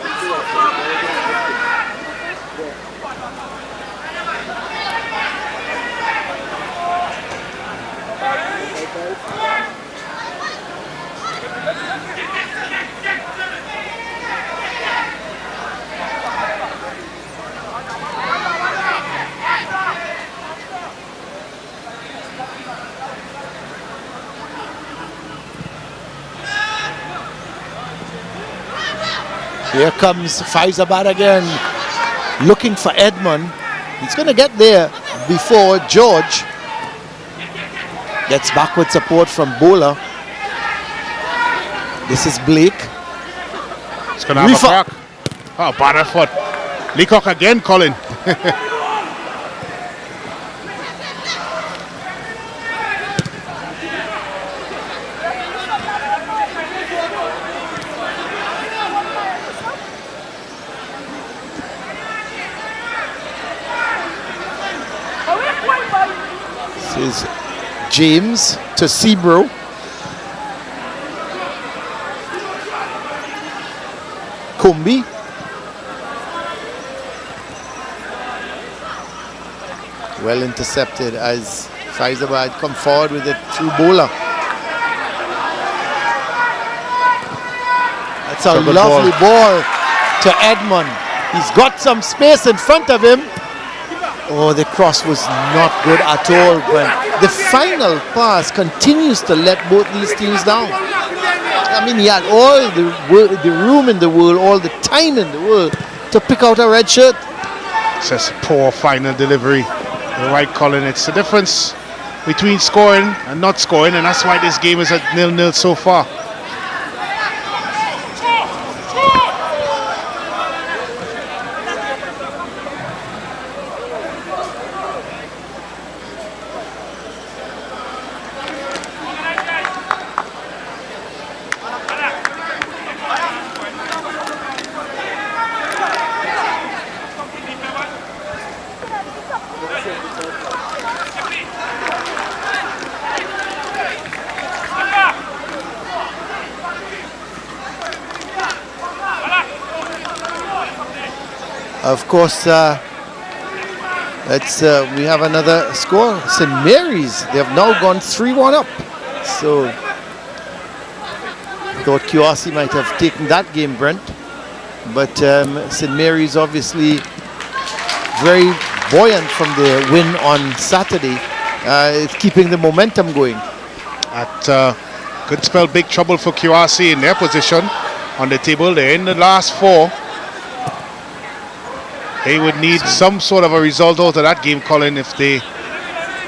Speaker 4: Here comes Fyzabad again, looking for Edmund. He's going to get there before George. Gets backward support from Bola. This is Blake.
Speaker 5: It's going to have a crack. Oh, bad foot. Leacock again, Colin.
Speaker 4: This is James to Sebro. Kumbi. Well intercepted as Fyzabad come forward with it through Bola. That's a lovely ball to Edmund. He's got some space in front of him. Oh, the cross was not good at all, but the final pass continues to let both these teams down. I mean, he had all the room in the world, all the time in the world to pick out a red shirt.
Speaker 5: It's just poor final delivery. You're right, Colin. It's the difference between scoring and not scoring, and that's why this game is at 0-0 so far.
Speaker 4: Of course, we have another score. St. Mary's, they have now gone 3-1 up. So, thought QRC might have taken that game, Brent. But St. Mary's obviously very buoyant from the win on Saturday. It's keeping the momentum going.
Speaker 5: Could spell big trouble for QRC in their position on the table. They're in the last 4. They would need some sort of a result out of that game, Colin, if they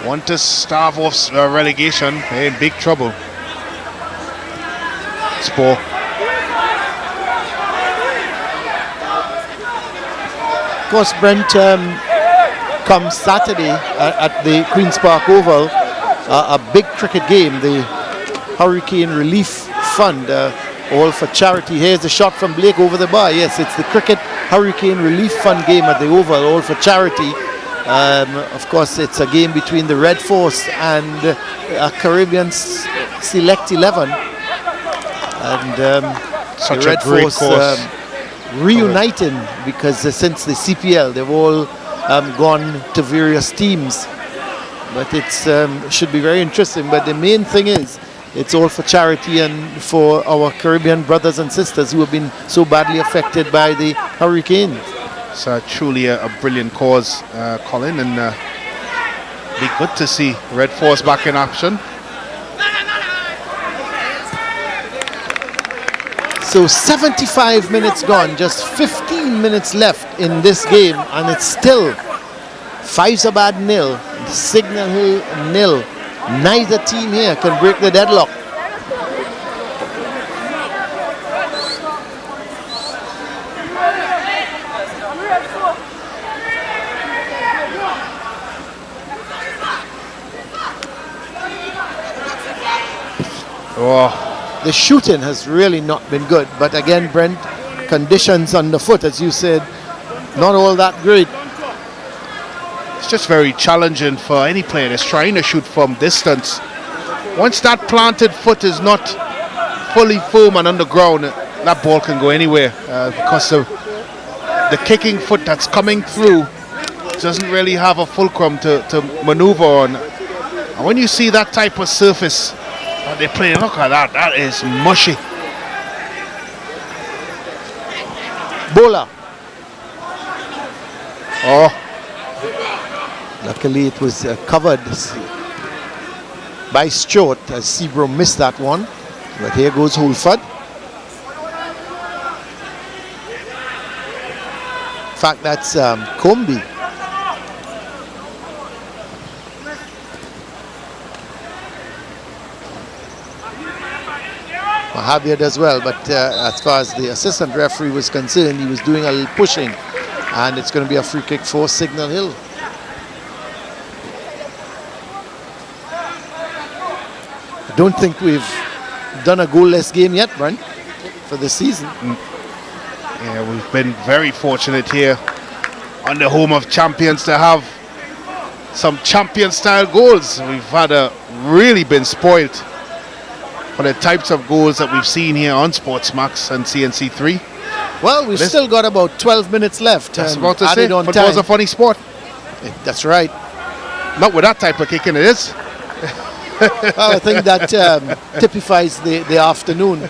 Speaker 5: want to starve off relegation. They're in big trouble. Spore.
Speaker 4: Of course, Brent, come Saturday at the Queen's Park Oval, a big cricket game, the Hurricane Relief Fund, all for charity. Here's a shot from Blake over the bar. Yes, it's the Cricket Hurricane Relief Fund game at the Oval, all for charity. Of course, it's a game between the Red Force and a Caribbean Select 11. And
Speaker 5: such
Speaker 4: the Red
Speaker 5: a great
Speaker 4: Force
Speaker 5: course.
Speaker 4: reuniting because since the CPL, they've all gone to various teams. But it's should be very interesting. But the main thing is, it's all for charity and for our Caribbean brothers and sisters who have been so badly affected by the hurricane.
Speaker 5: It's truly a brilliant cause, Colin, and be good to see Red Force back in action.
Speaker 4: So 75 minutes gone, just 15 minutes left in this game, and it's still Fyzabad 0, Signal Hill 0. Neither team here can break the deadlock.
Speaker 5: Oh,
Speaker 4: the shooting has really not been good. But again, Brent, conditions underfoot, as you said, not all that great.
Speaker 5: It's just very challenging for any player that's trying to shoot from distance. Once that planted foot is not fully firm and on the ground, that ball can go anywhere because of the kicking foot that's coming through doesn't really have a fulcrum to maneuver on. And when you see that type of surface that they play, look at that, that is mushy.
Speaker 4: Bola. Oh, luckily it was covered by Stewart as Seabrook missed that one. But here goes Holford. In fact, that's Combi. Javier as well, but as far as the assistant referee was concerned, he was doing a little pushing, and it's going to be a free kick for Signal Hill. I don't think we've done a goalless game yet, Brent, for the season.
Speaker 5: Yeah, we've been very fortunate here on the home of champions to have some champion-style goals. We've really been spoilt for the types of goals that we've seen here on Sportsmax and CNC3.
Speaker 4: Well, we've still got about 12 minutes left.
Speaker 5: That's about to say,
Speaker 4: football's
Speaker 5: a funny sport.
Speaker 4: That's right.
Speaker 5: Not with that type of kicking, it is.
Speaker 4: Well, I think that typifies the afternoon.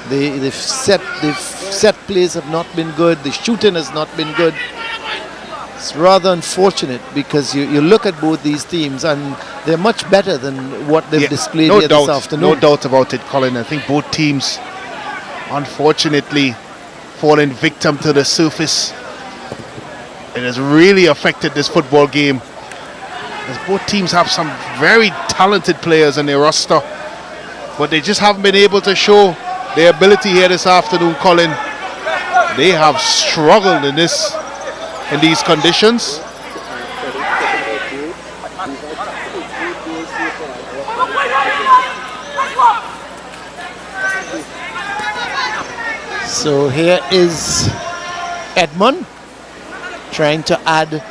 Speaker 4: The set plays have not been good. The shooting has not been good. It's rather unfortunate because you look at both these teams and they're much better than what they've displayed here this afternoon.
Speaker 5: No doubt about it, Colin. I think both teams, unfortunately, fallen victim to the surface. It has really affected this football game. As both teams have some very talented players in their roster, but they just haven't been able to show their ability here this afternoon, Colin. They have struggled in these conditions.
Speaker 4: So here is Edmund trying to add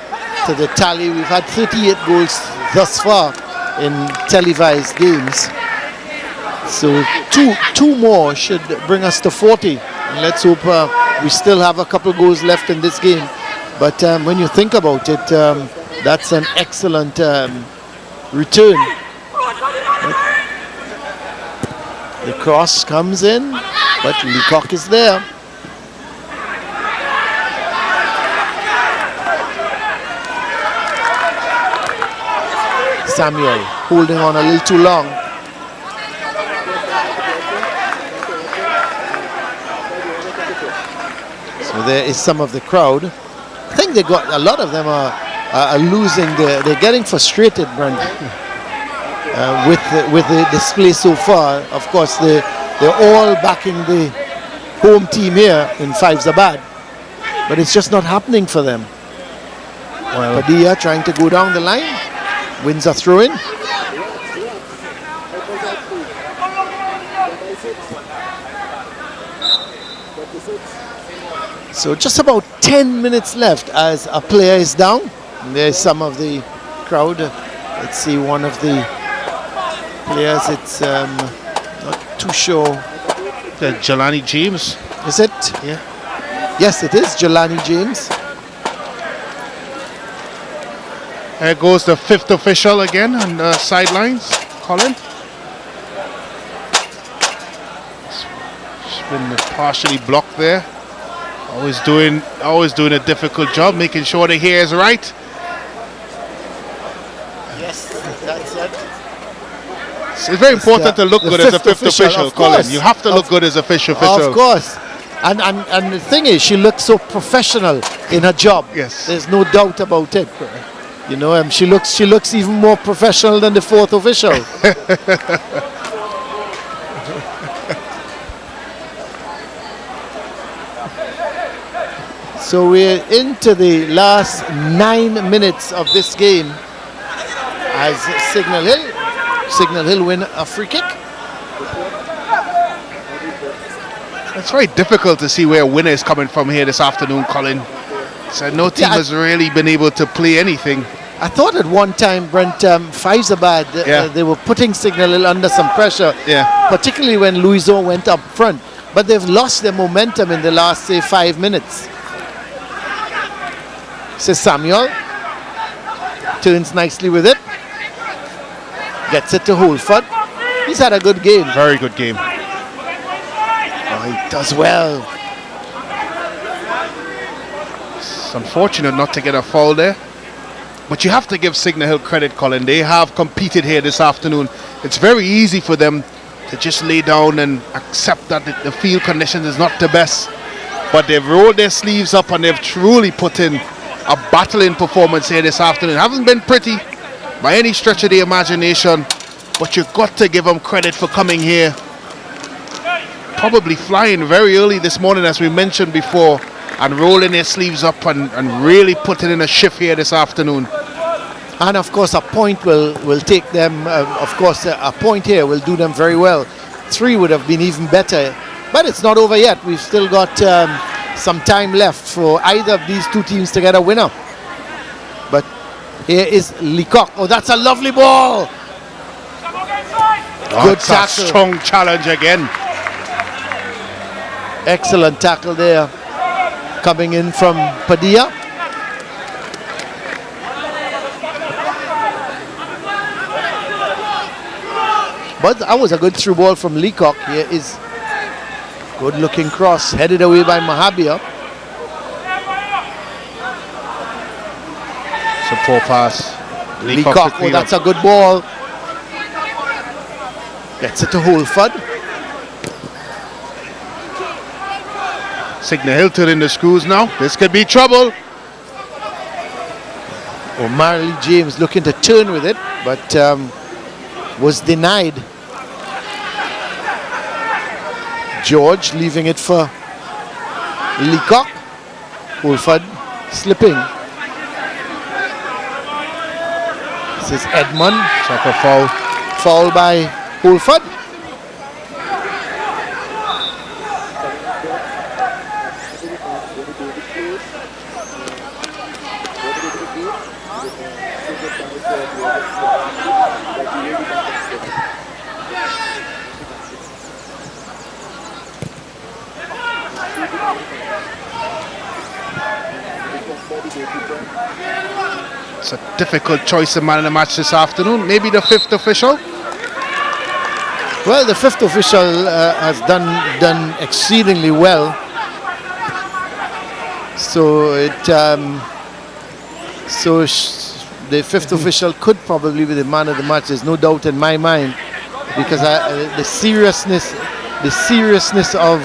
Speaker 4: to the tally. We've had 38 goals thus far in televised games. So two more should bring us to 40. And let's hope we still have a couple goals left in this game. But when you think about it, that's an excellent return. The cross comes in, but Leacock is there. Samuel holding on a little too long. So there is some of the crowd. I think they got a lot of them are losing. They're getting frustrated, Brent, with the display so far. Of course, they're all backing the home team here in Fyzabad, but it's just not happening for them. Well, Padilla trying to go down the line, wins a throw-in. So just about 10 minutes left as a player is down. And there's some of the crowd. Let's see, one of the players, it's not too sure.
Speaker 5: Jelani James.
Speaker 4: Is it?
Speaker 5: Yeah.
Speaker 4: Yes, it is Jelani James.
Speaker 5: There goes the fifth official again on the sidelines, Colin. It's been partially blocked there. Always doing a difficult job, making sure the hair is right.
Speaker 4: Yes, that's it.
Speaker 5: It's very important to look good as a fifth official, Colin. You have to look good as a fifth official.
Speaker 4: Of course. And the thing is, she looks so professional in her job.
Speaker 5: Yes.
Speaker 4: There's no doubt about it. You know, she looks even more professional than the fourth official. So we're into the last 9 minutes of this game as Signal Hill win a free kick.
Speaker 5: It's very difficult to see where a winner is coming from here this afternoon, Colin. So no team has really been able to play anything.
Speaker 4: I thought at one time, Brent, Fyzabad, they were putting Signal Hill under some pressure, particularly when Louison went up front. But they've lost their momentum in the last, say, 5 minutes. So Samuel turns nicely with it. Gets it to Holford. He's had a good game.
Speaker 5: Very good game.
Speaker 4: Oh, he does well.
Speaker 5: It's unfortunate not to get a foul there. But you have to give Signal Hill credit, Colin. They have competed here this afternoon. It's very easy for them to just lay down and accept that the field conditions is not the best. But they've rolled their sleeves up and they've truly put in a battling performance here this afternoon. Haven't been pretty by any stretch of the imagination, but you've got to give them credit for coming here. Probably flying very early this morning, as we mentioned before, and rolling their sleeves up and really putting in a shift here this afternoon.
Speaker 4: And of course a point will take them, a point here will do them very well. 3 would have been even better, but it's not over yet. We've still got some time left for either of these two teams to get a winner. But here is Leacock. Oh, that's a lovely ball. Good tackle.
Speaker 5: A strong challenge again.
Speaker 4: Excellent tackle there, coming in from Padilla. But that was a good through ball from Leacock. Here is good looking cross, headed away by Mahabia.
Speaker 5: It's a poor pass.
Speaker 4: Leacock, oh, that's a good ball. Gets it to Holford.
Speaker 5: Signal Hill turning the screws now. This could be trouble.
Speaker 4: O'Malley James looking to turn with it, but was denied. George leaving it for Leacock. Holford slipping. This is Edmund.
Speaker 5: Check a foul.
Speaker 4: Foul by Holford.
Speaker 5: It's a difficult choice of man of the match this afternoon. Maybe the 5th official.
Speaker 4: Well, the 5th official has done exceedingly well. So the 5th official could probably be the man of the match. There's no doubt in my mind, because the seriousness of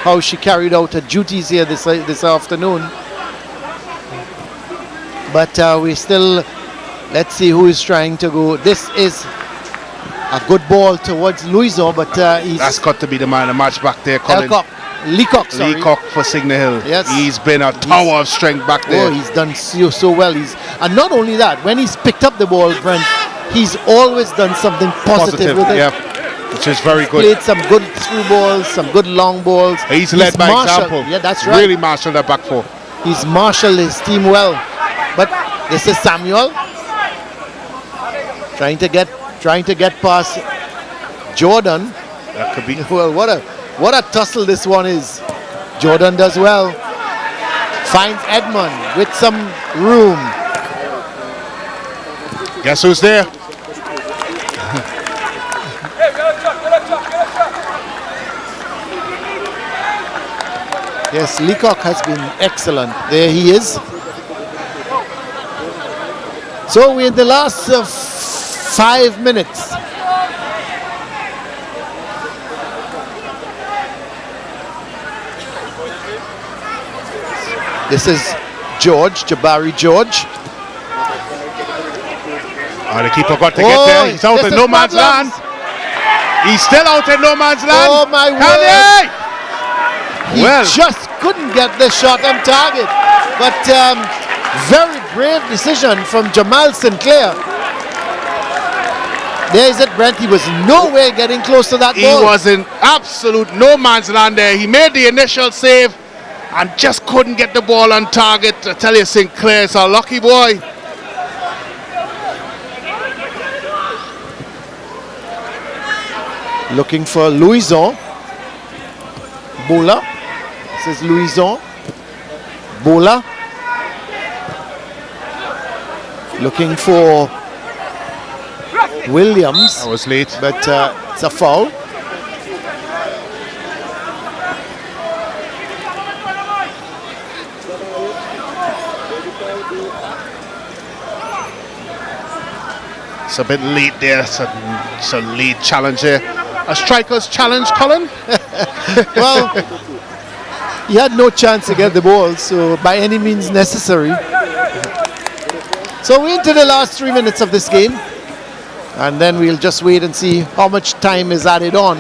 Speaker 4: how she carried out her duties here this afternoon. But we still, let's see who is trying to go. This is a good ball towards Louison, but
Speaker 5: that's got to be the man of the match back there, Colin.
Speaker 4: Leacock, sorry.
Speaker 5: Leacock for Signal Hill.
Speaker 4: Yes.
Speaker 5: He's been a tower of strength back there.
Speaker 4: Oh, he's done so well. And not only that, when he's picked up the ball, Brent, he's always done something positive with it.
Speaker 5: Yeah, which is very good.
Speaker 4: Played some good through balls, some good long balls.
Speaker 5: He's led by example.
Speaker 4: Yeah, that's right.
Speaker 5: Really marshaled that back four.
Speaker 4: He's marshaled his team well. But this is Samuel trying to get past Jordan.
Speaker 5: That could be.
Speaker 4: Well, what a tussle this one is. Jordan does well. Finds Edmund with some room.
Speaker 5: Guess who's there?
Speaker 4: Yes, Leacock has been excellent. There he is. So we're in the last 5 minutes. This is Jabari George.
Speaker 5: Oh, the keeper got to get there. He's out in no man's land. He's still out in no man's land.
Speaker 4: Oh my word. He just couldn't get the shot on target. But very brave decision from Jamal Sinclair. There's it, Brent. He was nowhere getting close to that ball.
Speaker 5: He was in absolute no man's land there. He made the initial save and just couldn't get the ball on target. I tell you, Sinclair is a lucky boy.
Speaker 4: Looking for Louison. Bola. This is Louison. Bola. Looking for Williams.
Speaker 5: That was late.
Speaker 4: But it's a foul.
Speaker 5: It's a bit late there. It's a late challenge there. A striker's challenge, Colin?
Speaker 4: Well, he had no chance to get the ball, so by any means necessary. So we're into the last 3 minutes of this game, and then we'll just wait and see how much time is added on.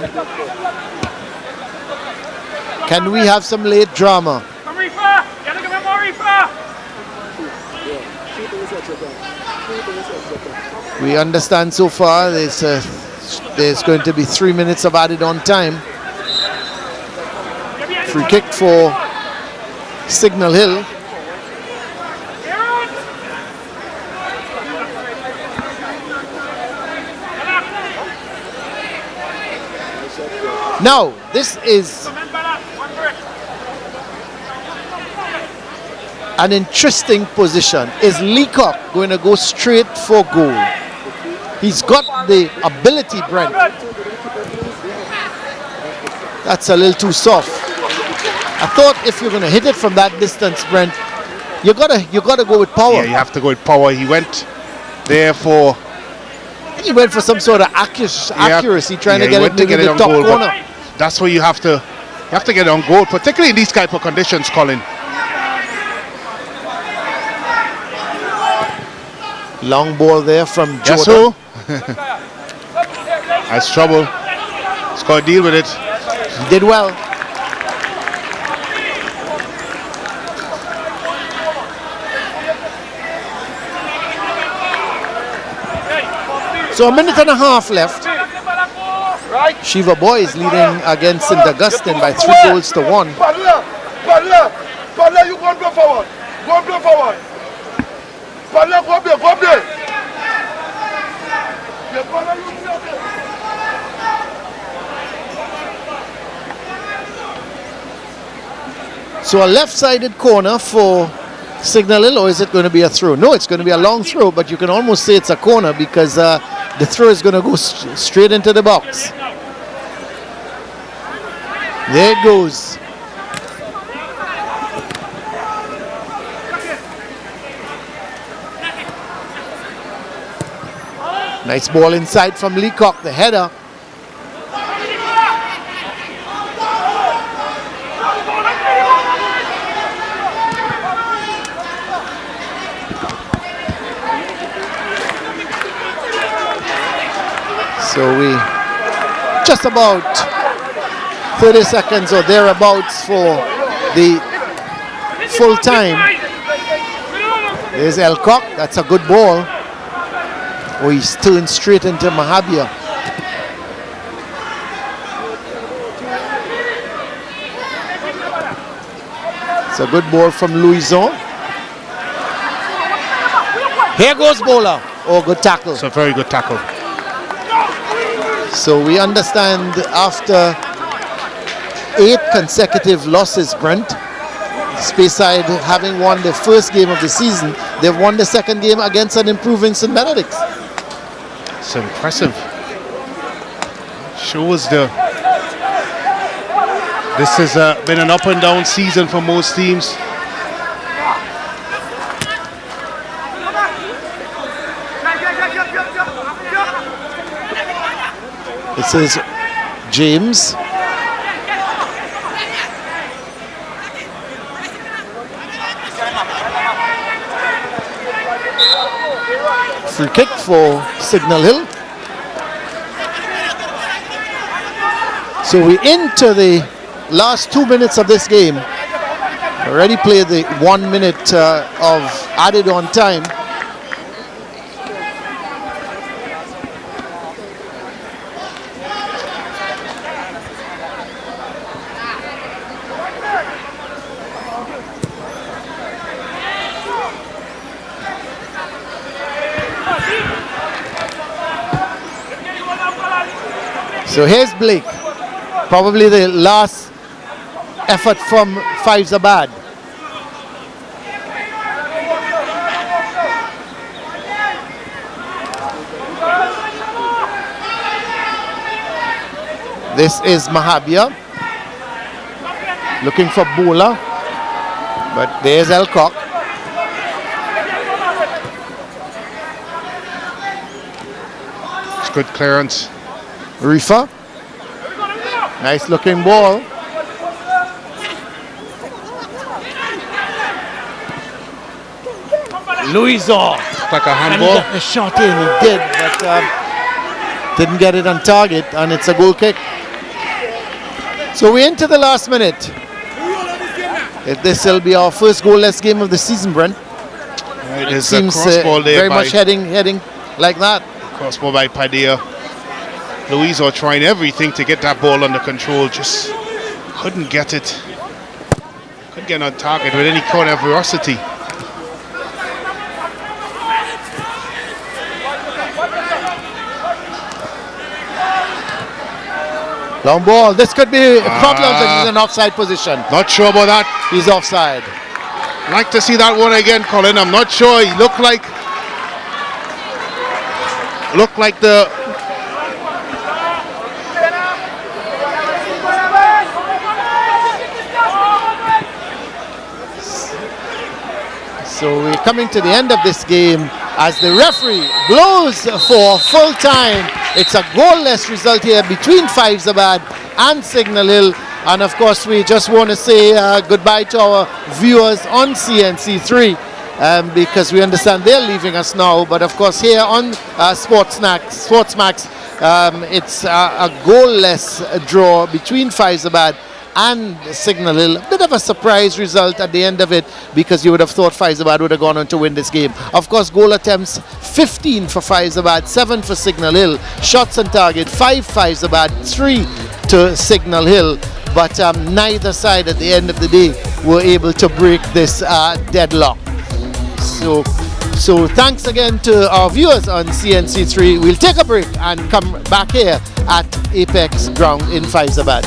Speaker 4: Can we have some late drama? We understand so far there's going to be 3 minutes of added on time. Free kick for Signal Hill. Now, this is an interesting position. Is Leacock going to go straight for goal? He's got the ability, Brent. That's a little too soft. I thought if you're going to hit it from that distance, Brent, you gotta go with power.
Speaker 5: Yeah, you have to go with power. He went there for...
Speaker 4: He went for some sort of accuracy, trying to get it maybe the top
Speaker 5: goal,
Speaker 4: corner.
Speaker 5: That's where you have to get it on goal, particularly in these type of conditions, Colin.
Speaker 4: Long ball there from Jordan.
Speaker 5: Guess who? That's trouble. He's got to deal with it.
Speaker 4: He did well. So a minute and a half left. Shiva Boy is leading against St. Augustine by 3 goals to 1.
Speaker 13: You go and play forward. Go and play forward. Go up there.
Speaker 4: So a left-sided corner for Signal Hill, or is it going to be a throw? No, it's going to be a long throw, but you can almost say it's a corner because the throw is going to go straight into the box. There it goes. Nice ball inside from Leacock, the header. So we just about 30 seconds or thereabouts for the full time. There's Elcock, that's a good ball. Oh, he's turned straight into Mahabia. It's a good ball from Louison. Here goes Bola. Oh, good tackle.
Speaker 5: It's a very good tackle.
Speaker 4: So we understand after 8 consecutive losses, Brent, Speyside having won the first game of the season, they've won the second game against an improving St. Benedict's.
Speaker 5: It's impressive. Shows this has been an up and down season for most teams.
Speaker 4: This is James. Free kick for Signal Hill. So we're into the last 2 minutes of this game. Already played the 1 minute of added on time. So here's Blake. Probably the last effort from Fyzabad. This is Mahabia looking for Bola, but there's Elcock.
Speaker 5: It's good clearance.
Speaker 4: Rifa, nice looking ball. Louison,
Speaker 5: like a
Speaker 4: and he
Speaker 5: handball.
Speaker 4: got the shot in, he did, but didn't get it on target, and it's a goal kick. So we're into the last minute. This will be our first goalless game of the season, Brent.
Speaker 5: It
Speaker 4: It seems very much heading like that.
Speaker 5: Crossball by Padilla. Louiso trying everything to get that ball under control, just couldn't get it. Couldn't get on target with any kind of velocity.
Speaker 4: Long ball. This could be problems if he's in offside position.
Speaker 5: Not sure about that.
Speaker 4: He's offside.
Speaker 5: Like to see that one again, Colin. I'm not sure. He looked like the
Speaker 4: So we're coming to the end of this game as the referee blows for full time. It's a goalless result here between Fyzabad and Signal Hill. And of course, we just want to say goodbye to our viewers on CNC3 because we understand they're leaving us now. But of course, here on Sportsmax, it's a goalless draw between Fyzabad and Signal Hill. A bit of a surprise result at the end of it because you would have thought Fyzabad would have gone on to win this game. Of course, goal attempts 15 for Fyzabad, 7 for Signal Hill. Shots on target 5 Fyzabad, 3 to Signal Hill. But neither side at the end of the day were able to break this deadlock. So thanks again to our viewers on CNC3. We'll take a break and come back here at Apex Ground in Fyzabad.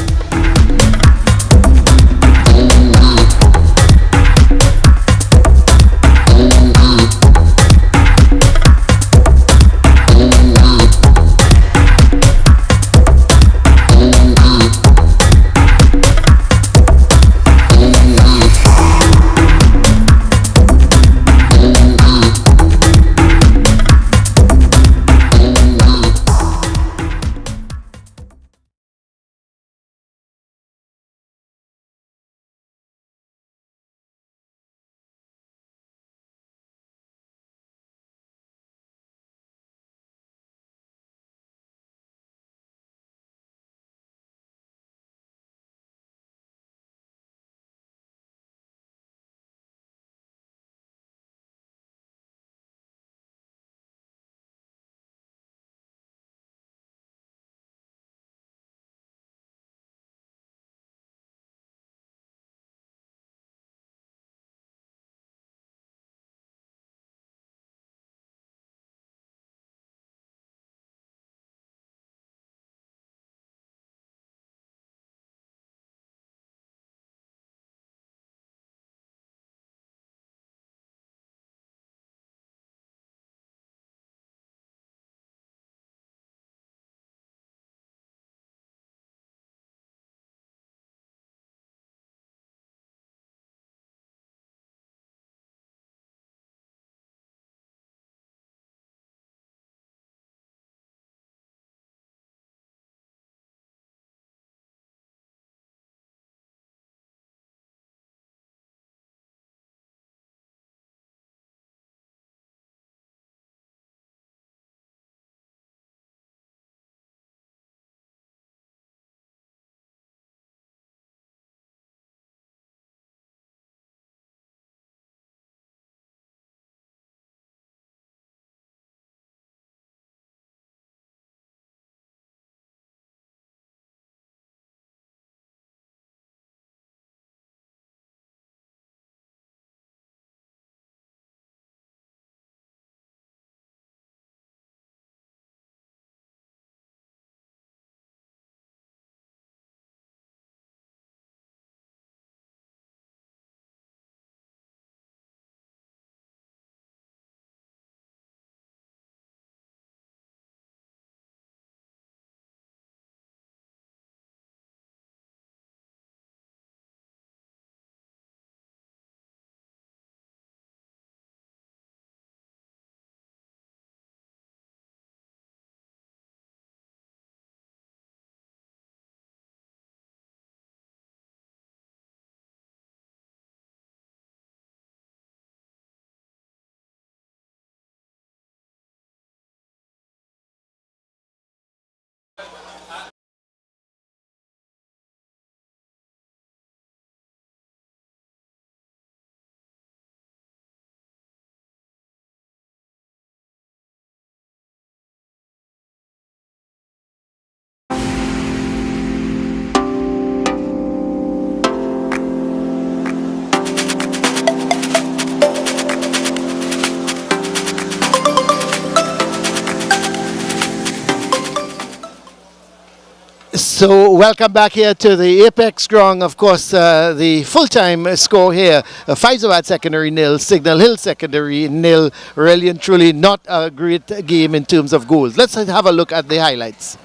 Speaker 4: So welcome back here to the Apex Ground. Of course, the full-time score here, Fyzabad Secondary 0, Signal Hill Secondary 0. Really and truly not a great game in terms of goals. Let's have a look at the highlights.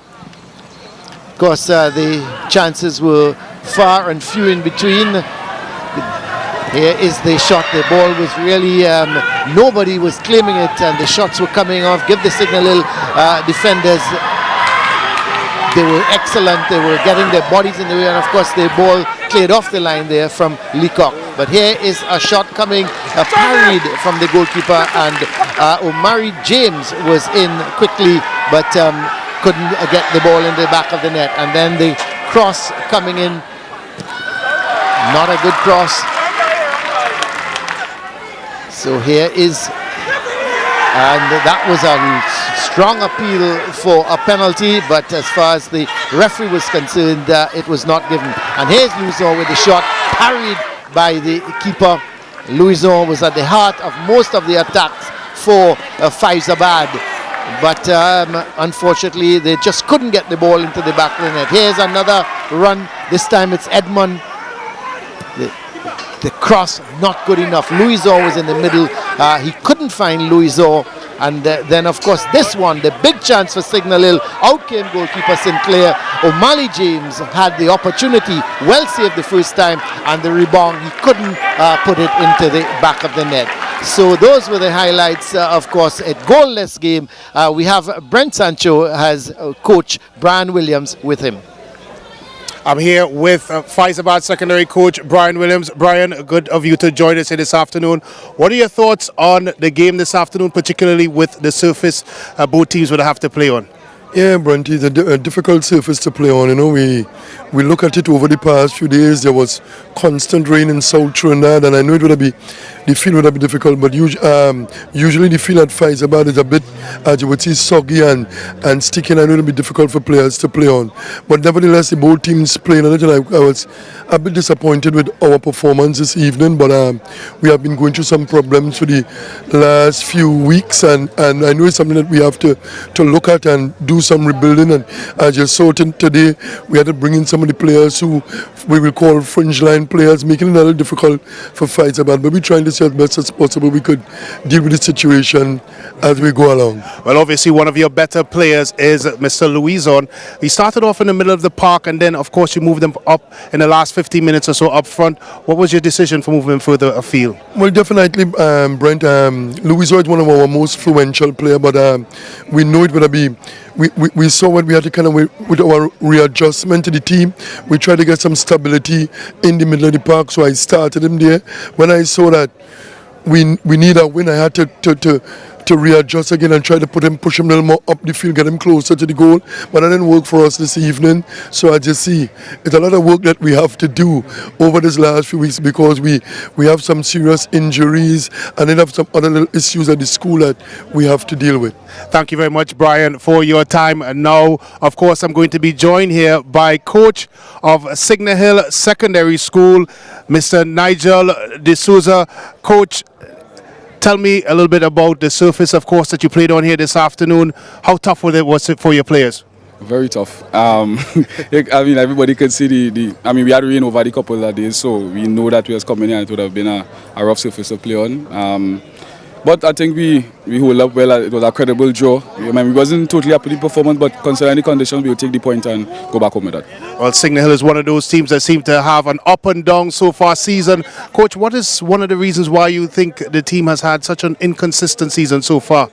Speaker 4: Of course, the chances were far and few in between. Here is the shot. The ball was really, nobody was claiming it, and the shots were coming off. Give the Signal Hill defenders. They were excellent. They were getting their bodies in the way, and of course the ball cleared off the line there from Leacock. But here is a shot coming, parried from the goalkeeper, and Omari James was in quickly, but couldn't get the ball in the back of the net. And then the cross coming in, not a good cross. So here is, and that was a strong appeal for a penalty, but as far as the referee was concerned, it was not given. And here's Louison with the shot, parried by the keeper. Louison was at the heart of most of the attacks for Fyzabad, but unfortunately they just couldn't get the ball into the back of the net. Here's another run. This time it's Edmond. The cross not good enough. Louison was in the middle. He couldn't find Louison. And then, of course, this one, the big chance for Signal Hill. Out came goalkeeper Sinclair. O'Malley James had the opportunity, well saved the first time, and the rebound, he couldn't put it into the back of the net. So those were the highlights, of course, a goalless game. We have Brent Sancho as coach Brian Williams with him.
Speaker 5: I'm here with Fyzabad secondary coach Brian Williams. Brian, good of you to join us here this afternoon. What are your thoughts on the game this afternoon, particularly with the surface both teams would have to play on?
Speaker 14: Yeah, Brent, it's a difficult surface to play on. You know, we look at it over the past few days. There was constant rain in South Trinidad, and I know the field would be difficult. But usually the field at Fyzabad is a bit, as you would see, soggy and sticky. And I know it'll be difficult for players to play on. But nevertheless, the both teams playing on it, and I was a bit disappointed with our performance this evening. But we have been going through some problems for the last few weeks, and I know it's something that we have to look at and do some rebuilding. And as you saw today, we had to bring in some of the players who we will call fringe line players, making it a little difficult for Fyzabad. But we're trying to see as best as possible we could deal with the situation as we go along.
Speaker 5: Well, obviously one of your better players is Mr. Louison. He started off in the middle of the park, and then of course you moved him up in the last 15 minutes or so up front. What was your decision for moving him further afield?
Speaker 14: Well, definitely, Brent, Louison is one of our most influential players, but we know it would be. We saw what we had to kind of, with our readjustment to the team, we tried to get some stability in the middle of the park, so I started him there. When I saw that we need a win, I had to readjust again and try to push him a little more up the field, get him closer to the goal. But that didn't work for us this evening. So I just see it's a lot of work that we have to do over this last few weeks, because we have some serious injuries and then have some other little issues at the school that we have to deal with.
Speaker 5: Thank you very much, Brian, for your time. And now, of course, I'm going to be joined here by coach of Signal Hill Secondary School, Mr. Nigel D'Souza. Coach, tell me a little bit about the surface, of course, that you played on here this afternoon. How tough was it for your players?
Speaker 15: Very tough. I mean, everybody could see we had rain over the couple of days, so we know that we was coming in and it would have been a rough surface to play on. But I think we hold up well. It was a credible draw. I mean, we wasn't totally happy with the performance, but considering the conditions, we will take the point and go back home with that.
Speaker 5: Well, Signal Hill is one of those teams that seem to have an up and down so far season. Coach, what is one of the reasons why you think the team has had such an inconsistent season so far?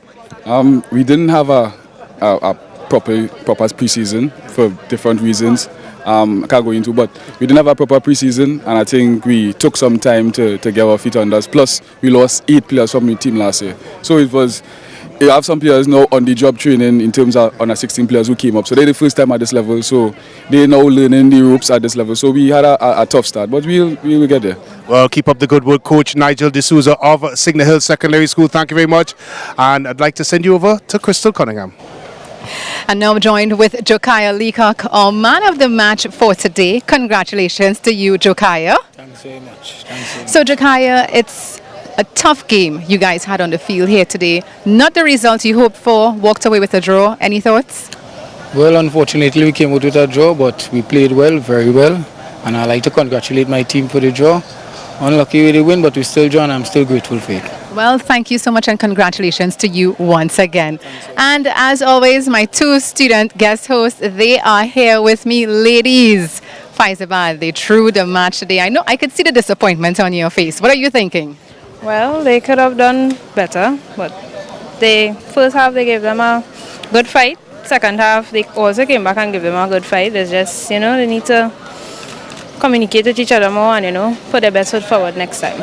Speaker 15: We didn't have a proper pre-season for different reasons. I can't go into, but we didn't have a proper pre-season, and I think we took some time to get our feet under us. Plus, we lost 8 players from the team last year, so it was you have some players now on the job training in terms of under 16 players who came up. So they're the first time at this level. So they're now learning the ropes at this level. So we had a tough start, but we'll get there.
Speaker 5: Well, keep up the good work, Coach Nigel D'Souza of Signal Hill Secondary School. Thank you very much. And I'd like to send you over to Crystal Cunningham.
Speaker 1: And now I'm joined with Josiah Leacock, our man of the match for today. Congratulations to you, Josiah.
Speaker 16: Thanks very much.
Speaker 1: So, Josiah, it's a tough game you guys had on the field here today. Not the result you hoped for, walked away with a draw. Any thoughts?
Speaker 16: Well, unfortunately, we came out with a draw, but we played well, very well. And I'd like to congratulate my team for the draw. Unlucky with the win, but we still draw, and I'm still grateful for it.
Speaker 1: Well, thank you so much, and congratulations to you once again. And as always, my two student guest hosts, they are here with me. Ladies, Fyzabad, they threw the match today. I know I could see the disappointment on your face. What are you thinking?
Speaker 3: Well, they could have done better, but first half they gave them a good fight. Second half they also came back and gave them a good fight. It's just, they need to communicate with each other more and, put their best foot forward next time.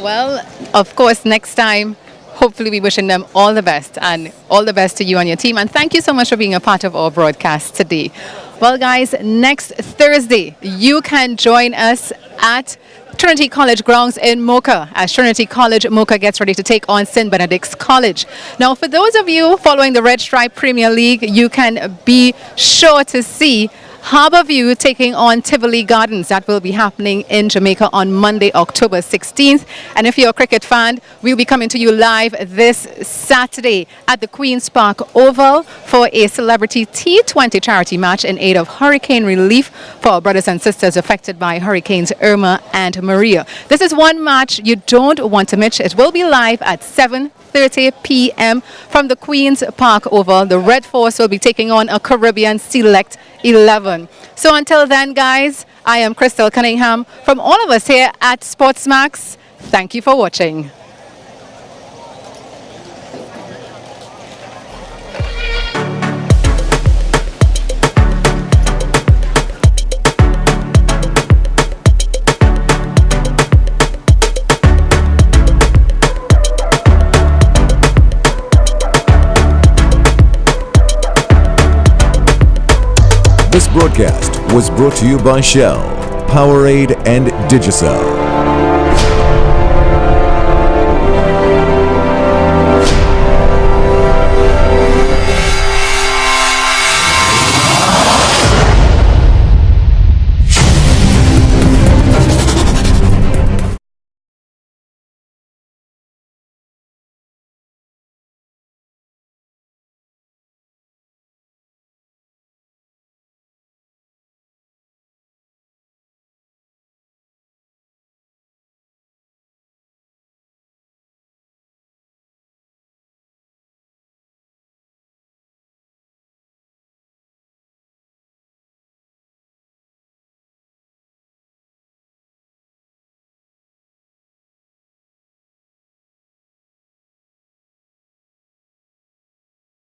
Speaker 1: Well, of course, next time, hopefully we're wishing them all the best, and all the best to you and your team. And thank you so much for being a part of our broadcast today. Well, guys, next Thursday, you can join us at Trinity College grounds in Mocha as Trinity College Mocha gets ready to take on St. Benedict's College. Now, for those of you following the Red Stripe Premier League, you can be sure to see Harborview taking on Tivoli Gardens. That will be happening in Jamaica on Monday, October 16th. And if you're a cricket fan, we'll be coming to you live this Saturday at the Queen's Park Oval for a celebrity T20 charity match in aid of hurricane relief for our brothers and sisters affected by Hurricanes Irma and Maria. This is one match you don't want to miss. It will be live at 7:30 p.m. from the Queen's Park Oval. The Red Force will be taking on a Caribbean Select 11. So until then, guys, I am Crystal Cunningham. From all of us here at Sportsmax, thank you for watching.
Speaker 7: This broadcast was brought to you by Shell, Powerade, and Digicel.